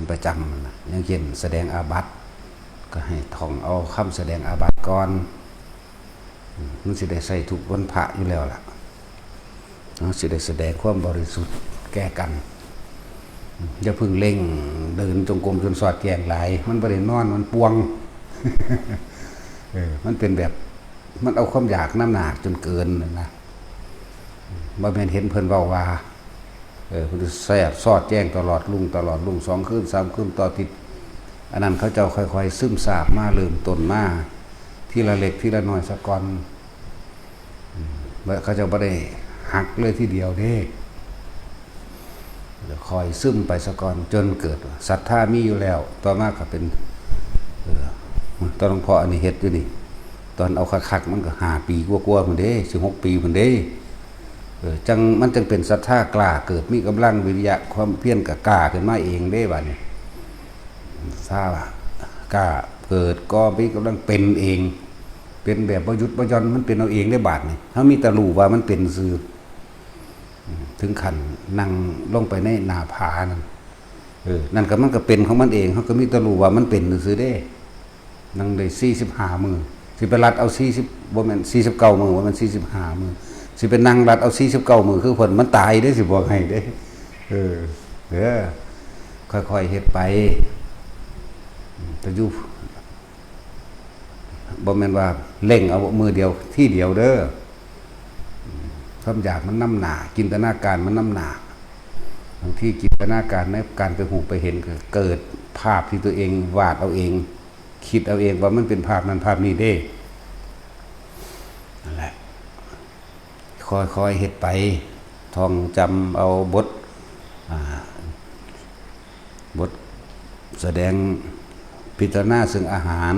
ประจำนะอย่างเช่นแสดงอาบัติก็ให้ท่องเอาคำแสดงอาบัติก่อนมันสิได้ใส่ทุกวันพระอยู่แล้วล่ะมันสิได้แสดงความบริสุทธิ์แก้กันอย่าพึ่งเล่งเดินจงกรมจนสอดแกงหลายมันบ่ได้นอนมันปวง มันเป็นแบบมันเอาความอยากน้ำหนักจนเกินนะบ่แม่นเห็นเพิ่นเว้าว่าเพิ่นแซ่บสอดแจ้งตลอดลุง2 คืน 3 คืนต่อติดอันนั้นเขาเจ้าค่อยๆซึมซาบมาเริ่มต้นมาทีละเล็กทีละน้อยซะก่อนเขาเจ้าบ่ได้หักเลยทีเดียวเด้คอยซึมไปซะก่อนจนเกิดศรัทธามีอยู่แล้วต่อมาก็เป็นตอนหลวงพ่ออันนี้เฮ็ดอยู่นี่ตอนเอาคักๆมันก็5 ปีกว่าๆพุ่นเด้16 ปีพุ่นเด้จังมันจึงเป็นศรัทธากล้าเกิดมีกำลังวิริยะความเพียรก็กล้าขึ้นมาเองเด้บัดนี้ถ้ากล้าเกิดก็มีกำลังเป็นเองเป็นแบบบ่หยุดบ่หย่อนมันเป็นเอาเองได้บาดนี่เฮามีแต่รู้ว่ามันเป็นซื่อถึงขั้นนั่งลงไปในหน้าผานั่นนั่นก็มันก็เป็นของมันเองเฮาก็มีแต่รู้ว่ามันเป็นซื่อเด้นั่งได้45 มื้อสิไปรัดเอา40บ่แม่น49 มื้อว่ามัน45 มื้อสิเป็นนั่งรัดเอา49 มื้อคือเพิ่นมันตายเด้สิบอกให้เด้ค่อยๆเฮ็ดไปแต่อยู่บ่แม่นว่าเล่งเอามือเดียวที่เดียวเด้อความอยากมันน้ำหนาจินตนาการมันน้ำหนาบางที่จินตนาการในการไปหูไปเห็นเกิดภาพที่ตัวเองวาดเอาเองคิดเอาเองว่ามันเป็นภาพนั้นภาพนี้เด้นั่นแหละค่อยๆเฮ็ดไปท่องจำเอาบทแสดงพิจารณาซึ่งอาหาร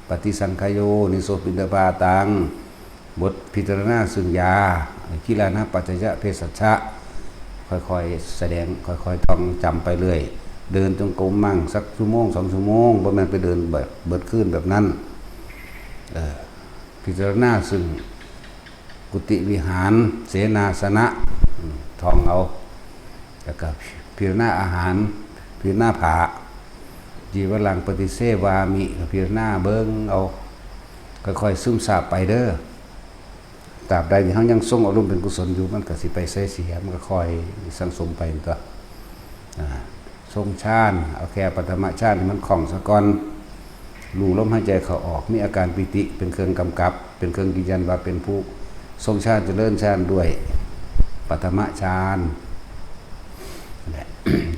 ปฏิสังขโยนิโสปิณฑบาตังบทพิจารณาซึ่งยากิลานะปัจจยะเภสัชชะค่อยๆแสดงค่อยๆท่องจำไปเรื่อยเดินจงกรมมั่งสักชั่วโมง2 ชั่วโมงบ่แม่นไปเดินแบบเบิดคืนแบบนั้นพิจารณาซึ่งกุฏิวิหารเสนาสนะท่องเอาแล้วก็พิจารณาอาหารพิจารณาผาจีวรังปฏิเสวามิพิจารณาเบิ่งเอาค่อยๆซึมซาบไปเด้อตราบใดที่เฮายังทรงอารมณ์เป็นกุศลอยู่มันก็สิไปเสียมันก็ค่อยสังสมไปตัวทรงฌานเอาแค่ปฐมฌานมันคล่องซะก่อนรู้ลมหายใจเข้าออกมีอาการปิติเป็นเครื่องกำกับเป็นเครื่องยืนยันว่าเป็นผู้ทรงฌานเจริญฌานด้วยปฐมฌาน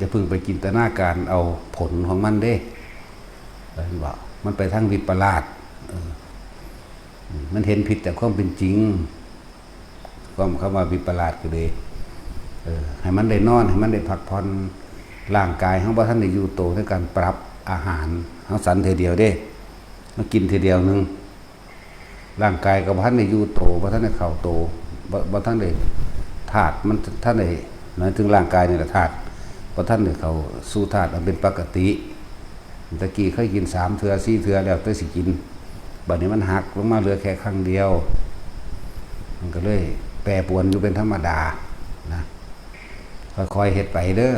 จะพึงไปจินตนาการเอาผลของมันเด้บอกมันไปทางวิปลาสมันเห็นผิดจากความเป็นจริงความคำว่าวิปลาสก็เลยให้มันได้นอนให้มันได้พักผ่อนร่างกายของบ่ท่านได้อยู่โตในการปรับอาหารเขาสันเทเดียวเด้มากินเทเดียวนึงร่างกายกับบ่ท่านได้อยู่โตบ่ท่านได้เข้าโตบ่ท่านได้ธาตุมันท่านได้หมายถึงร่างกายนี่แหละธาตุพอท่านเนี่ยเขาสู้ธาตุมันเป็นปกติตะกี้เคยกิน3 เทื่อ 4 เทื่อแล้วแต่สิกินบัดนี้มันหักลงมาเหลือแค่ครั้งเดียวมันก็เลยแปรปรวนอยู่เป็นธรรมดานะค่อยๆเฮ็ดไปเด้อ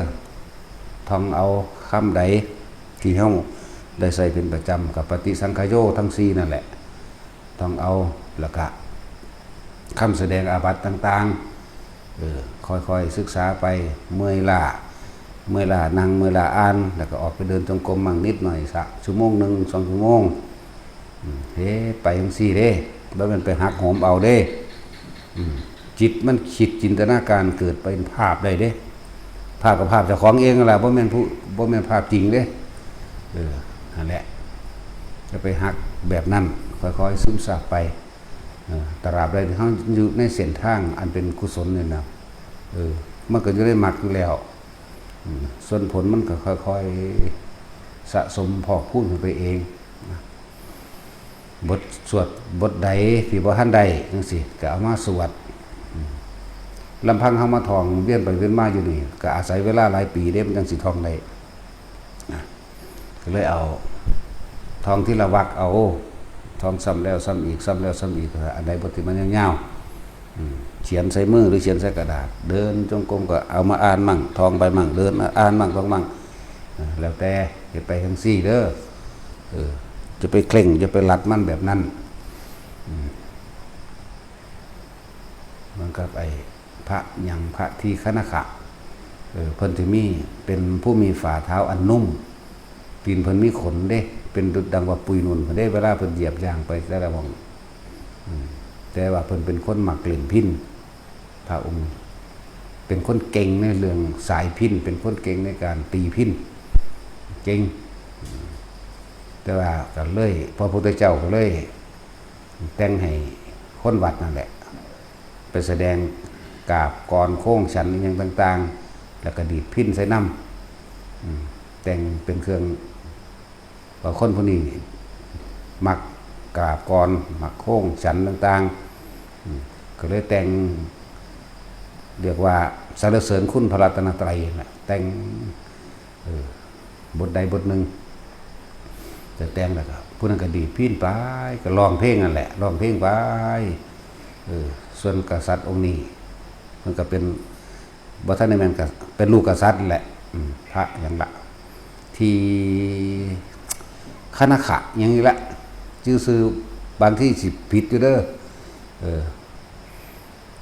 ท่องเอาคำใดที่เฮาได้ใส่เป็นประจำกับปฏิสังขโยทั้ง4นั่นแหละท่องเอาแล้วก็คำแสดงอาบัติต่างๆค่อยๆศึกษาไปเมื่อยล้านั่งเมื่อยล้าอ่านแล้วก็ออกไปเดินจงกรมมั่งนิดหน่อยสักชั่วโมงนึง2 ชั่วโมงไปจังซี่เด้บ่แม่นไปหักโหมเอาเด้จิตมันคิดจินตนาการเกิดเป็นภาพได้เด้ภาพกับภาพเจ้าของเองนั่นล่ะบ่แม่นภาพจริงเด้นั่นแหละจะไปหักแบบนั้นค่อยๆซึมซาบไปตราบใดที่เฮาอยู่ในเส้นทางอันเป็นกุศลนี่นะมันก็จะได้มักอยู่แล้วส่วนผลมันก็ค่อยๆสะสมพอกพูนขึ้นไปเองบทสวดบทใดที่บ่ทันได้จังซี่ก็เอามาสวดลำพังเฮามาท่องเวียนไปเวียนมาอยู่นี่ก็อาศัยเวลาหลายปีเด้มันจังสิท่องได้ก็เลยเอาท่องที่ละวักเอาท่องซ้ำแล้วซ้ำอีกซ้ำแล้วซ้ำอีกอันใดบทที่มันยาวๆเขียนใส่มือหรือเขียนใส่กระดาษเดินจงกรมก็เอามาอ่านมั่งท่องไปมั่งเดินอ่านมั่งท่องมั่ง แล้วแต่จะไปทั้งสี่เด้อจะไปเคร่งจะไปรัดมันแบบนั้นมันก็ไปพระยังพระที่คณะขะเพิ่นที่มีเป็นผู้มีฝ่าเท้าอันนุ่มตีนเพิ่นมีขนเด้เป็นดุจดังว่าปุยนุ่นเพิ่นได้เวลาเพิ่นเหยียบย่างไปแต่ละหม่องแต่ว่าเพิ่นเป็นคนมักเล่นพิณพระองค์เป็นคนเก่งในเรื่องสายพิณเป็นคนเก่งในการตีพิณเก่งแต่ว่าก็เลยพระพุทธเจ้าก็เลยแต่งให้คนวัดนั่นแหละไปแสดงกราบกรโค้งฉันอย่างต่างๆแล้วก็ดีดพิณใส่น้ำแต่งเป็นเครื่องว่าคนพวกนี้มักกราบกรมักโค้งฉันต่างๆก็เลยแต่งเรียกว่าสรรเสริญคุณพระรัตนตรัยนะแต่งบทใดบทหนึ่งจะแต่งแล้วก็ผู้นั้นก็ดีดพิณไปก็ร้องเพลงนั่นแหละร้องเพลงไปส่วนกษัตริย์องค์นี้มันก็เป็นบัท่านในแมนก็เป็นลูกกษัตริย์แหละพระอย่างละที่คณะขะอย่างนี้ละชื่อซื้อบางที่สิผิดอยู่เด้อ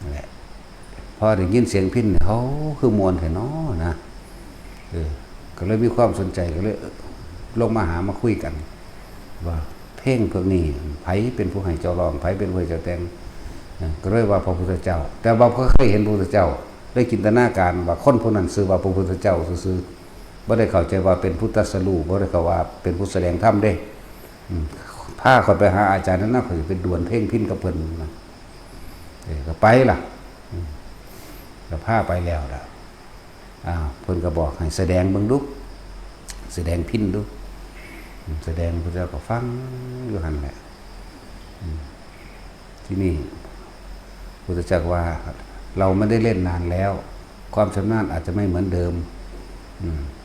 นั่นแหละพอได้ยินเสียงพิณเขาคือมวลแท้น้อนะก็เลยมีความสนใจก็เลยลงมาหามาคุยกันว่าเพลงพวกนี้ไผเป็นผู้ให้เจ้าร้องไผเป็นผู้ให้เจ้าแต่งก็เลยว่าพระพุทธเจ้าแต่ว่าเขาเคยเห็นพระพุทธเจ้าได้จินตนาการว่าคนผู้นั้นชื่อว่าพระพุทธเจ้าซื่อๆบ่ได้เข้าใจว่าเป็นพุทธสรูปบ่ได้เข้าว่าเป็นผู้แสดงธรรมเด้พาเขาไปหาอาจารย์นั้นน่ะเขาสิไปดวลเพลงพิณกับเพิ่นนะก็ไปล่ะก็พาไปแล้วล่ะเพิ่นก็บอกให้แสดงเบิ่งดูแสดงพิณดูแสดงพระเจ้าก็ฟังอยู่หั่นแหละที่นี่พุทธเจ้าว่าเราไม่ได้เล่นนานแล้วความชำนาญอาจจะไม่เหมือนเดิม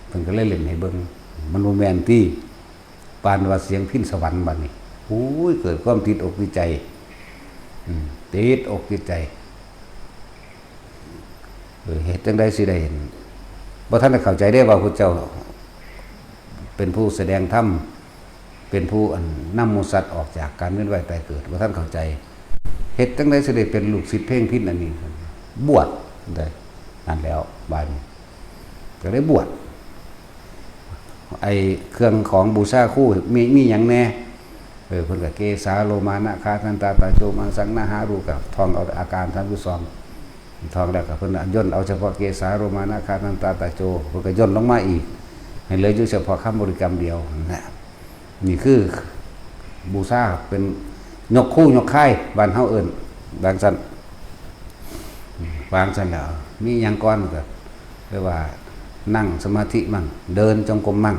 เพิ่นก็เล่นให้เบิ่งมันบ่แม่นที่ปานว่าเสียงพิณสวรรค์บัดนี้โอ้ยเกิดความติดอกติดใจติดอกติดใจเหตุจังได๋สิได้เห็นบ่ทันได้เข้าใจได้ว่าพุทธเจ้าเป็นผู้แสดงธรรมเป็นผู้นำหมู่สัตว์ออกจากการเวียนว่ายตายเกิดบ่ทันเข้าใจเหตุจังได๋สิได้เป็นลูกศิษย์เพลงพิณอันนี้บวชได้นั่นแล้วบาดนี้ก็ได้บวชไอ้เครื่องของบูชาคู่มีหยังแน่เพิ่นก็เกสาโลมานะคาทันตาตาโจมังสังนาหารูกับท่องเอาอาการ32ท่องแล้วก็เพิ่นย่นเอาเฉพาะเกสาโลมานะคาทันตาตาโจเพิ่นก็ย่นลงมาอีกให้เหลืออยู่เฉพาะคำบริกรรมเดียวนะนี่คือบูชาเป็นยกคู่ยกค่ายบ้านเฮาเอิ้นบางซั่นวางซั่นแล้วมีหยังก่อนก็เรียกว่านั่งสมาธิมั่งเดินจงกรมมั่ง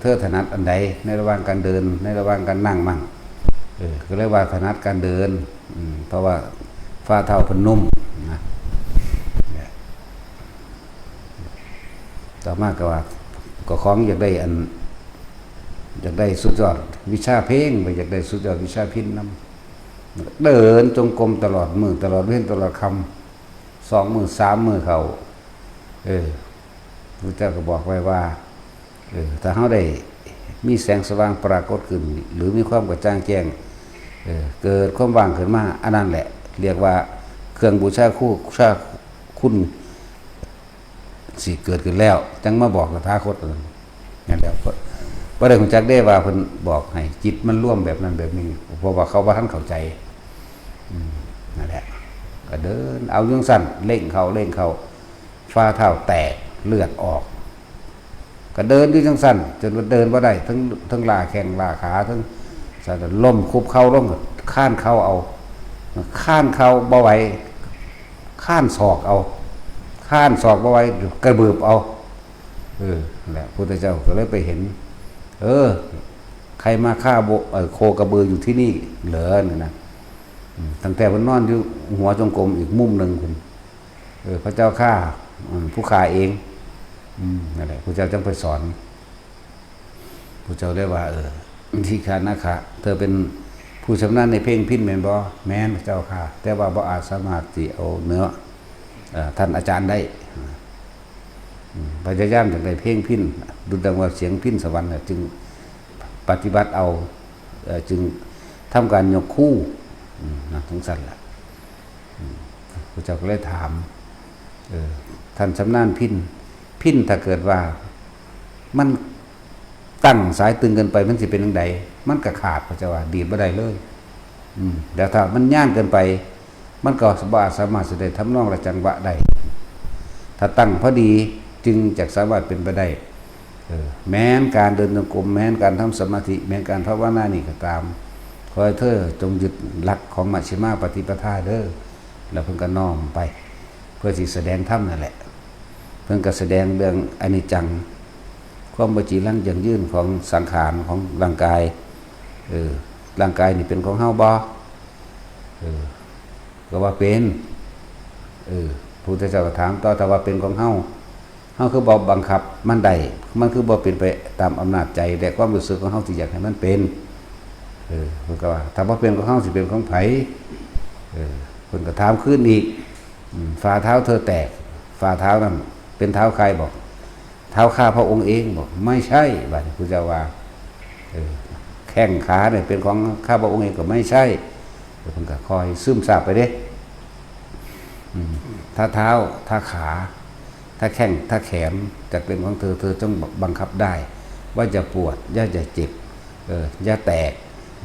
เธอถนัดอันใดในระหว่างการเดินในระหว่างการนั่งมั่งก็เรียกว่าถนัดการเดินเพราะว่าฝ่าเท้าเพิ่นนุ่มนะต่อมาก็ว่าก็ของอยากได้สุดยอดวิชาเพลงไปอยากได้สุดยอดวิชาพิณนำเดินจงกรมตลอดมื้อตลอดเว้นตลอดค่ำ2 มื้อ3 มื้อเข้าพระเจ้าก็บอกไว้ว่าถ้าเฮาได้มีแสงสว่างปรากฏขึ้นหรือมีความกระจ่างแจ้งเกิดความว่างขึ้นมาอันนั้นแหละเรียกว่าเครื่องบูชาคู่บูชาคุณสิเกิดขึ้นแล้วจังมาบอกตถาคตนั่นแหละบ่ได้รู้จักได้ว่าเพิ่นบอกให้จิตมันร่วมแบบนั้นแบบนี้เพราะว่าเขาบ่ทันเข้าใจนั่นแหละก็เดินเอาจังซั่นเร่งเข้าฝ่าเท้าแตกเลือดออกก็เดินอยู่จังซั่นจนว่าเดินบ่ได้ทั้งลาแข้งลาขาทั้งสั่นล้มคุบเข่าลงข้านเข่าเอาข้านเข่าบ่ไหวข้านศอกเอาข้านศอกบ่ไหวกระเบิบเอาแหละพุทธเจ้าก็เลยไปเห็นใครมาฆ่าโคกระบืออยู่ที่นี่เหรอนี่นะตั้งแต่มันนอนอยู่หัวจงกรมอีกมุมนึงคุณพระเจ้าฆ่าผู้ฆ่าเองนั่นแหละพระเจ้าจึงไปสอนพระเจ้าได้ว่าที่คานะคะเธอเป็นผู้ชำนาญในเพลงพิณแม่นบ่แม่นพระเจ้าค่ะแต่ว่าบ่อาจสามารถสิเอาเนื้อท่านอาจารย์ได้ พยายามจากได้เพ่งพิ้นดูดังว่าเสียงพิ้นสวรรค์จึงปฏิบัติเอาจึงทำการยกคู่นะทั้งสั้นแหละพระเจ้าก็เลยถามท่านชำนาญพิ้นถ้าเกิดว่ามันตั้งสายตึงเกินไปมันสิเป็นยังไงมันก็ขาดพระเจ้าว่าดีดบ่ได้เลยแต่ถ้ามันย่านเกินไปมันก็สามารถแสดงทำนองระจังหวะได้ถ้าตั้งพอดีจึงจะสามารถเป็นไปได้แม้นการเดินจงกรมแม้นการทำสมาธิแม้นการภาวนานี่ก็ตามขอให้เธอจงยึดหลักของมัชฌิมาปฏิปทาเด้อแล้วเพิ่นก็น้อมไปเพื่อสิแสดงธรรมนั่นแหละเพิ่นก็แสดงเรื่องอนิจจังความบ่จีรังยั่งยืนของสังขารของร่างกายร่างกายนี่เป็นของเฮาบ่ก็ว่าเป็นพระพุทธเจ้าก็ถามต่อถ้าว่าเป็นของเฮาคือบ่บังคับมันได้มันคือบ่เป็นไปตามอำนาจใจแต่ความรู้สึกของเฮาที่อยากให้มันเป็นเพิ่นก็ว่าถ้าบ่เป็นของเฮาสิเป็นของไผเพิ่นก็ถามขึ้นอีกฝ่าเท้าเธอแตกฝ่าเท้านั้นเป็นเท้าใครบอกเท้าข้าพระองค์เองบอกไม่ใช่บัดนี้พระเจ้าว่าแข้งขาเนี่ยเป็นของข้าพระองค์เองก็ไม่ใช่เพิ่นก็คอยซึมซาบไปเด้ถ้าเท้าถ้าขาถ้าแข้งถ้าแขนจะเป็นของเธอต้องบังคับได้ว่าจะปวดอย่าจะเจ็บอย่าแตก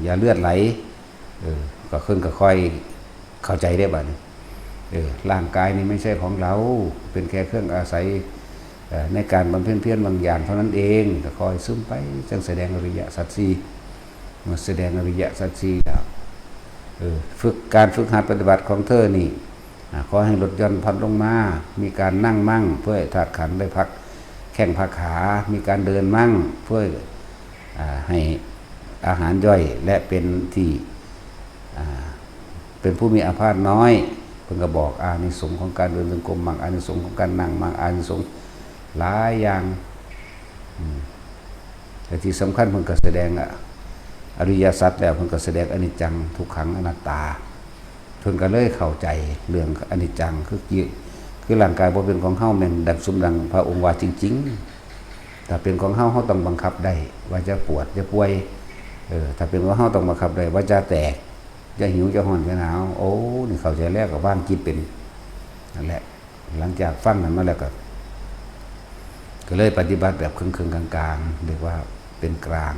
อย่าเลือดไหลก็ขึ้นก็ค่อยเข้าใจได้บ้างร่างกายนี้ไม่ใช่ของเราเป็นแค่เครื่องอาศัยในการบำเพ็ญเพียรบางอย่างเท่านั้นเองก็คอยซึมไปจึงแสดงอริยสัจสี่มาแสดงอริยสัจสี่แล้วการฝึกหัดปฏิบัติของเธอนี่ขอให้ลดหย่อนผ่อนลงมามีการนั่งมั่งเพื่อธาตุขันธ์ได้พักแข้งพักขามีการเดินมั่งเพื่อให้อาหารย่อยและเป็นที่เป็นผู้มีอาพาธน้อยเพิ่นก็บอกอานิสงส์ของการเดินจงกรมมั่งอานิสงส์ของการนั่งมั่งอานิสงส์หลายอย่างแต่ที่สำคัญเพิ่นก็แสดงอริยสัจแล้วเพิ่นก็แสดงอนิจจังทุกขังอนัตตาเพิ่นก็เลยเข้าใจเรื่องอนิจจังคือร่างกายบ่เป็นของเฮาแม่นดังสมดังพระองค์ว่าจริงๆถ้าเป็นของเฮาต้องบังคับได้ว่าจะปวดจะป่วยถ้าเป็นของเฮาต้องบังคับได้ว่าจะแตกจะหิวจะร้อนจะหนาวโอ้นี่เข้าใจแล้วก็บ้านคิดเป็นนั่นแหละหลังจากฟังนั้นมาแล้วก็เลยปฏิบัติแบบครึ่งๆกลางๆเรียกว่าเป็นกลาง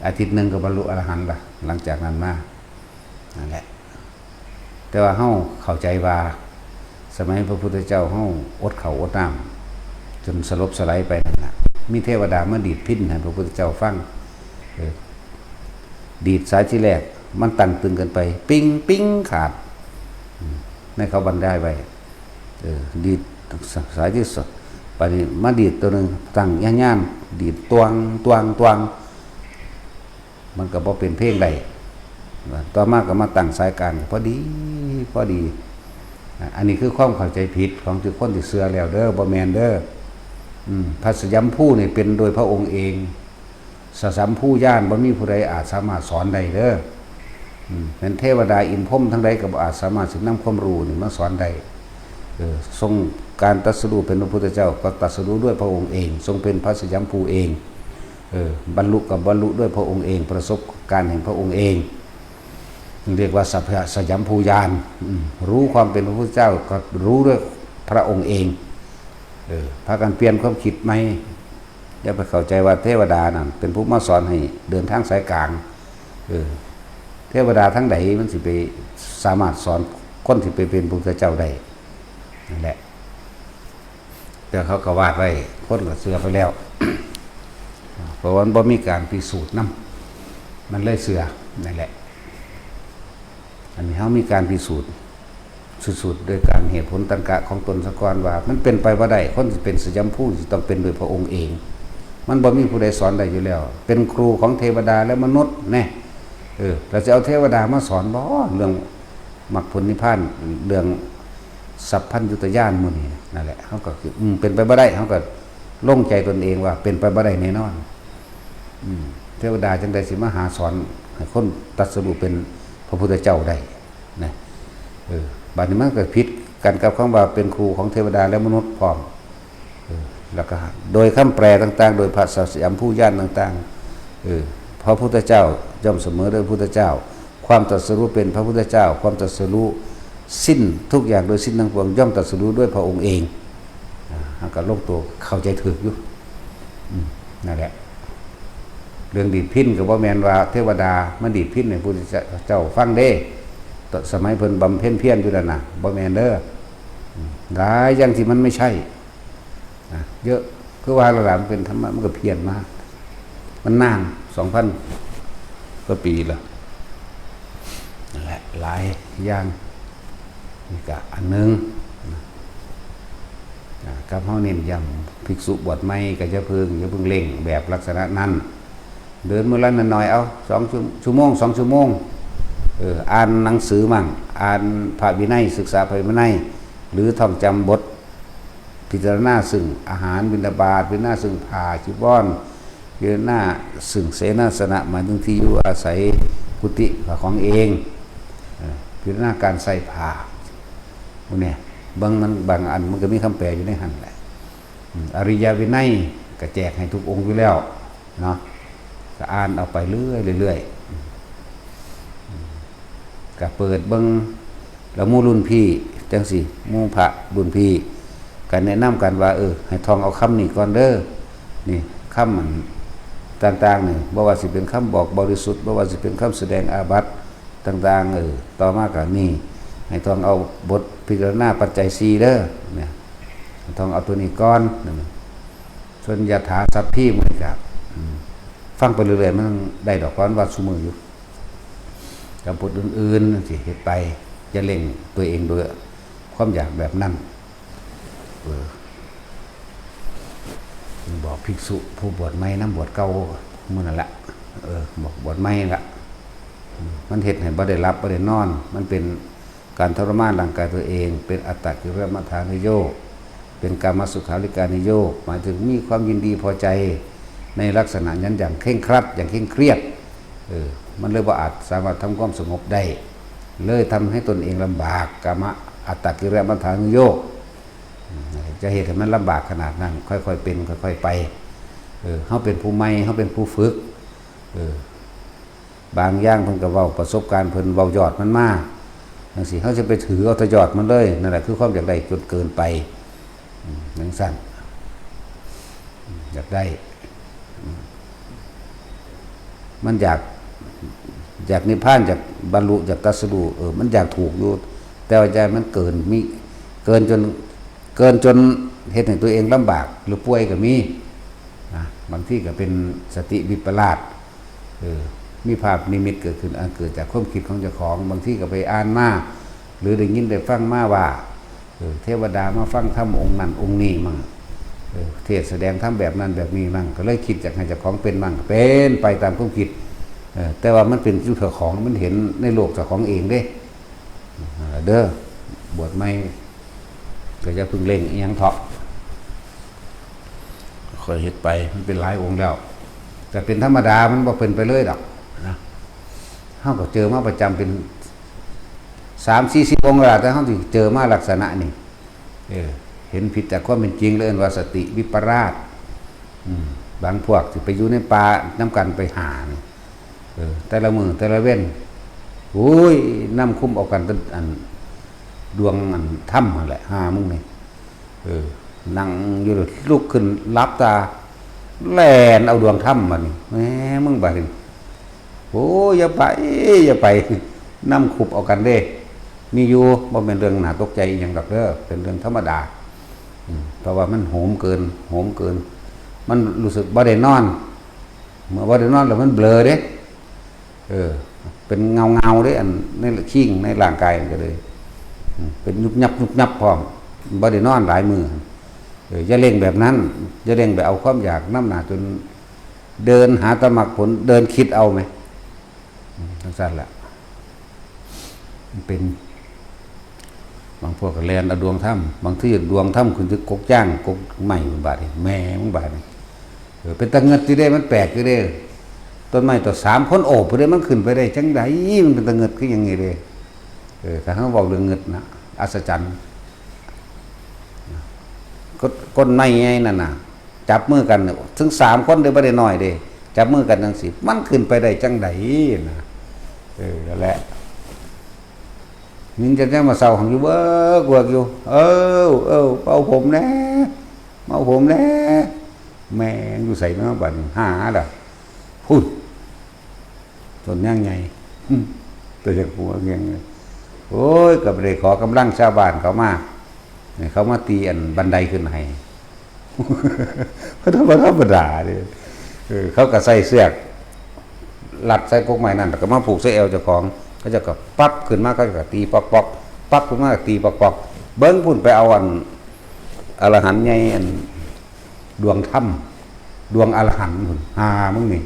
อาทิตย์นึงก็บรรลุอรหันต์ละหลังจากนั้นมานั่นแหละแต่ว่าเฮาเข้าใจว่าสมัยพระพุทธเจ้าเฮาอดข้าวอดน้ำจนสลบสลายไปนั่นแหละมีเทวดามาดีดพิณให้พระพุทธเจ้าฟังดีดสายที่แรกมันตั้งตึงกันไปปิ้งขาดในเขาบรรยายไว้ดีดสายที่สุดไปมาดีดตัวหนึ่งตั้งย่านดีดตวงมันก็บ่เป็นเพลงใดต่อมาก็มาตั้งสายกลางพอดีอันนี้คือความเข้าใจผิดของทุกคนที่เชื่อแล้วเด้อบ่แม่นเด้อพระสยามภูนี่เป็นโดยพระองค์เองสสัมภูย่านบ่มีผู้ใดอาจสามารถสอนได้เด้อเป็นเทวดาอินพรหมทั้งใดก็บ่อาจสามารถสินำความรู้นี่มาสอนได้ทรงการตรัสรู้เป็นพระพุทธเจ้าก็ตรัสรู้ด้วยพระองค์เองทรงเป็นพระสยามภูเองบรรลุกับบรรลุด้วยพระองค์เองประสบการณ์แห่งพระองค์เองเรียกว่าสัพพะสยามภูญาณรู้ความเป็นพระพุทธเจ้าก็รู้ด้วยพระองค์เองพากันเปลี่ยนความคิดไหมอย่าไปเข้าใจว่าเทวดานั่นเป็นผู้มาสอนให้เดินทางสายกลางเทวดาทั้งใดมันสิไปสามารถสอนคนที่ไปเป็นพระพุทธเจ้าได้นั่นแหละแต่เขาก็วาดไว้คนก็เสือไปแล้วเพราะว่าบ่มีการพิสูจน์นำมันเลยเสือนั่นแหละอันนี้เขามีการพิสูจน์สุดๆโดยการเหตุผลตรรกะของตนสะก่อนว่ามันเป็นไปว่าได้คนที่เป็นสยามภูที่ต้องเป็นโดยพระองค์เองมันบ่มีผู้ใดสอนได้อยู่แล้วเป็นครูของเทวดาและมนุษย์แน่เราจะเอาเทวดามาสอนบ่เรื่องมรรคผลนิพพานเรื่องสัพพัญญุตญาณมื้อนี้นั่นแหละเขาก็คือเป็นไปบ่ได้เขาก็โล่งใจตนเองว่าเป็นไปบ่ได้แน่นอนเทวดาจังได๋สิมาหาสอนให้คนตรัสรู้เป็นพระพุทธเจ้าได้นะบัดนี้มันก็ผิดกันกับคำว่าเป็นครูของเทวดาและมนุษย์พร้อม แล้วก็โดยคำแปลต่างๆโดยภาษาสยามผู้ย่านต่างๆพระพุทธเจ้าย่อมเสมอด้วยพระพุทธเจ้าความตรัสรู้เป็นพระพุทธเจ้าความตรัสรู้สิ้นทุกอย่างโดยสิ้นทั้งปวงย่อมตรัสรู้ด้วยพระองค์เองก็ลงตัวเข้าใจถึกอยู่นั่นแหละเรื่องดีดพินกับว่าแมนว่าเทวดามันดีดพินในพุทธเจ้าฟังเด้ตอนสมัยเพิ่นบำเพ็ญเพียรอยู่นั่นน่ะบ่แมนเด้อหลายอย่างที่มันไม่ใช่เยอะคือว่าระดับเป็นธรรมะมันก็เพียรมากมันนาน 2,000 กว่าปีแล้วนั่นแหละหลายอย่างนี่ก็อันนึงกับเฮาเน้นย้ำภิกษุบวชใหม่ก็อย่าเพิ่งเร่งแบบลักษณะนั้นเดินมื้อละน้อยเอา2 ชั่วโมง 2 ชั่วโมงอ่านหนังสือมั่งอ่านพระวินัยศึกษาพระวินัยหรือท่องจำบทพิจารณาซึ่งอาหารบิณฑบาตพิจารณาซึ่งผ้าจีวรพิจารณาซึ่งเสนาสนะหมายถึงที่อยู่อาศัยกุฏิของเองพิจารณาการใส่ผ้าพวกนี้บางอันมันก็มีคำแปลอยู่ในหันแหละอริยวินัยก็แจกให้ทุกองค์อยู่แล้วเนาะก็อ่านเอาไปเรื่อยก็เปิดเบิ่งแล้วหมู่รุ่นพี่จังสิหมู่พระรุ่นพี่กันแนะนำกันว่าให้ท่องเอาคำนี้ก่อนเด้อนี่คำมันต่างๆนี่บ่ว่าสิเป็นคำบอกบริสุทธิ์บ่ว่าสิเป็นคำแสดงอาบัติต่างๆต่อมาก็นี่ให้ท่องเอาบทพิจารณาปัจจัย4เด้อเนี่ยท่องเอาตัวนี้ก่อนส่วนยถาสัพพิมันก็ฟังไปเรื่อยๆมันได้ดอกก้อนวัดซุมืออยู่กับบทอื่นๆสิเฮ็ดไปอย่าเล่งตัวเองด้วยความอยากแบบนั้นบอกภิกษุผู้บวชใหม่น้ำบวชเก่ามื้อนั่นละบอกบวชใหม่ละมันเฮ็ดให้บ่ได้รับบ่ได้นอนมันเป็นการทรมานร่างกายตัวเองเป็นอัตตกิลมัฏฐานิโยคเป็นกามสุขาริการนิโยคหมายถึงมีความยินดีพอใจในลักษณะนั้นอย่างเคร่งครัดอย่างเคร่งเครียดมันเลยบ่อาจสามารถทำความสงบได้เลยทำให้ตนเองลำบากกามอัตตกิลมัฏฐานิโยคจะเหตุให้มันลำบากขนาดนั้นค่อยๆเป็นค่อยๆไปเขาเป็นผู้ใหม่เขาเป็นผู้ฝึกบางอย่างเพิ่นก็เว้าประสบการณ์เพิ่นเว้ายอดมันมาจังซี่เขาจะไปถือเอาแต่ยอดมันเลยนั่นแหละคือความอยากได้จนเกินไปจังซั่นอยากได้มันอยากนิพพานอยากบรรลุอยากตรัสรู้มันอยากถูกอยู่แต่ว่าใจมันเกินจนเฮ็ดให้ตัวเองลำบากหรือป่วยก็มีนะบางที่ก็เป็นสติวิปลาสมีภาพนิมิตเกิดขึ้นเกิดจากความคิดของเจ้าของบางที่ก็ไปอ่านมาหรือได้ยินได้ฟังมาว่าเทวดามาฟังธรรมองค์นั้นองค์นี้มั่งเทศแสดงธรรมแบบนั้นแบบนี้มั่งก็เลยคิดจากให้เจ้าของเป็นมั่งเป็นไปตามความคิดแต่ว่ามันเป็นเจ้าของมันเห็นในโลกเจ้าของเองเด้อบวชไม่ก็จะพึ่งเล่งอีหยังเถาะค่อยเฮ็ดไปมันเป็นหลายองค์แล้วแต่เป็นธรรมดามันบ่เป็นไปเลยดอกนะเฮาก็เจอมาประจำเป็น 3-40 องค์แล้วแต่เฮาสิเจอมาลักษณะนี้เห็นผิดจากความเป็นจริงเลยว่าสติวิปลาสบางพวกสิไปอยู่ในป่าน้ำกันไปหาแต่ละมือแต่ละเว้นโอ้ยน้ำคุ้มเอากันอันดวงอันถ้ำนั่นแหละมึงนี่นั่งอยู่ลุกขึ้นลับตาแล่นเอาดวงถ้ำมานี่แหมมึงบาดนี่โอ้ยอย่าไปน้ำขุบเอากันเด้มีอยู่บ่เป็นเรื่องน่าตกใจอย่างดอกเด้อเป็นเรื่องธรรมดาเพราะว่ามันโหมเกินมันรู้สึกบ่ได้นอนเมื่อบ่ได้นอนแล้วมันเบลอเด้เป็นเงาเด้อันในขี้งในร่างกายก็เลยเป็นยุบยับพร้อมบ่ได้นอนหลายมืออย่าเร่งแบบนั้นอย่าเร่งไปเอาความอยากน้ำหนาจนเดินหาตมรรคผลเดินคิดเอาไหมทั้งสั้นแหละเป็นบางพวกก็แลนเอาดวงถ้ำบางที่ดวงถ้ำคุณจะกกจ้างกกใหม่บาดแม่มึงบาดเป็นตะเงิดที่ได้มันแปลกที่ได้ต้นไม้ต่อ3 คนโอบไปได้มันขึ้นไปได้จังไดมันเป็นตะเงิดคือยังไงเลยถ้าเขาบอกเรื่องเงิดนะอัศจรรย์ ก้นไม้ไงนั่นน่ะจับมือกันถึง3คนเด้บ่ได้น้อยเด้จับมือกันจังซี่มันขึ้นไปได้จังไดนะนั่นแหละมิงจะมาเศร้าของอยู่เบ้อกวกอยู่เป่าผมแน่เป่าผมแน่แม่อยู่ใส่เนาะบัดหาล่ะพูดจนย่างใหญ่ตัวจะกลัวเงี้ยโอ้ยกับเลยขอกำลังชาวบ้านเขามาเขามาตีอันบันไดขึ้นให้เขาธรรมดาเลยเขาก็ใส่เสื้อลัดใส่กกไม้นั่นก็มาผูกใส่เอวเจ้าของเขาจะก็ปั๊บขึ้นมาก็จะตีปอกปั๊บขึ้นมาตีปอกเบิ้งพุ่นไปเอาอันอรหันต์ใหญ่อันดวงถ้ำดวงอรหันต์พุ่นมึงนี่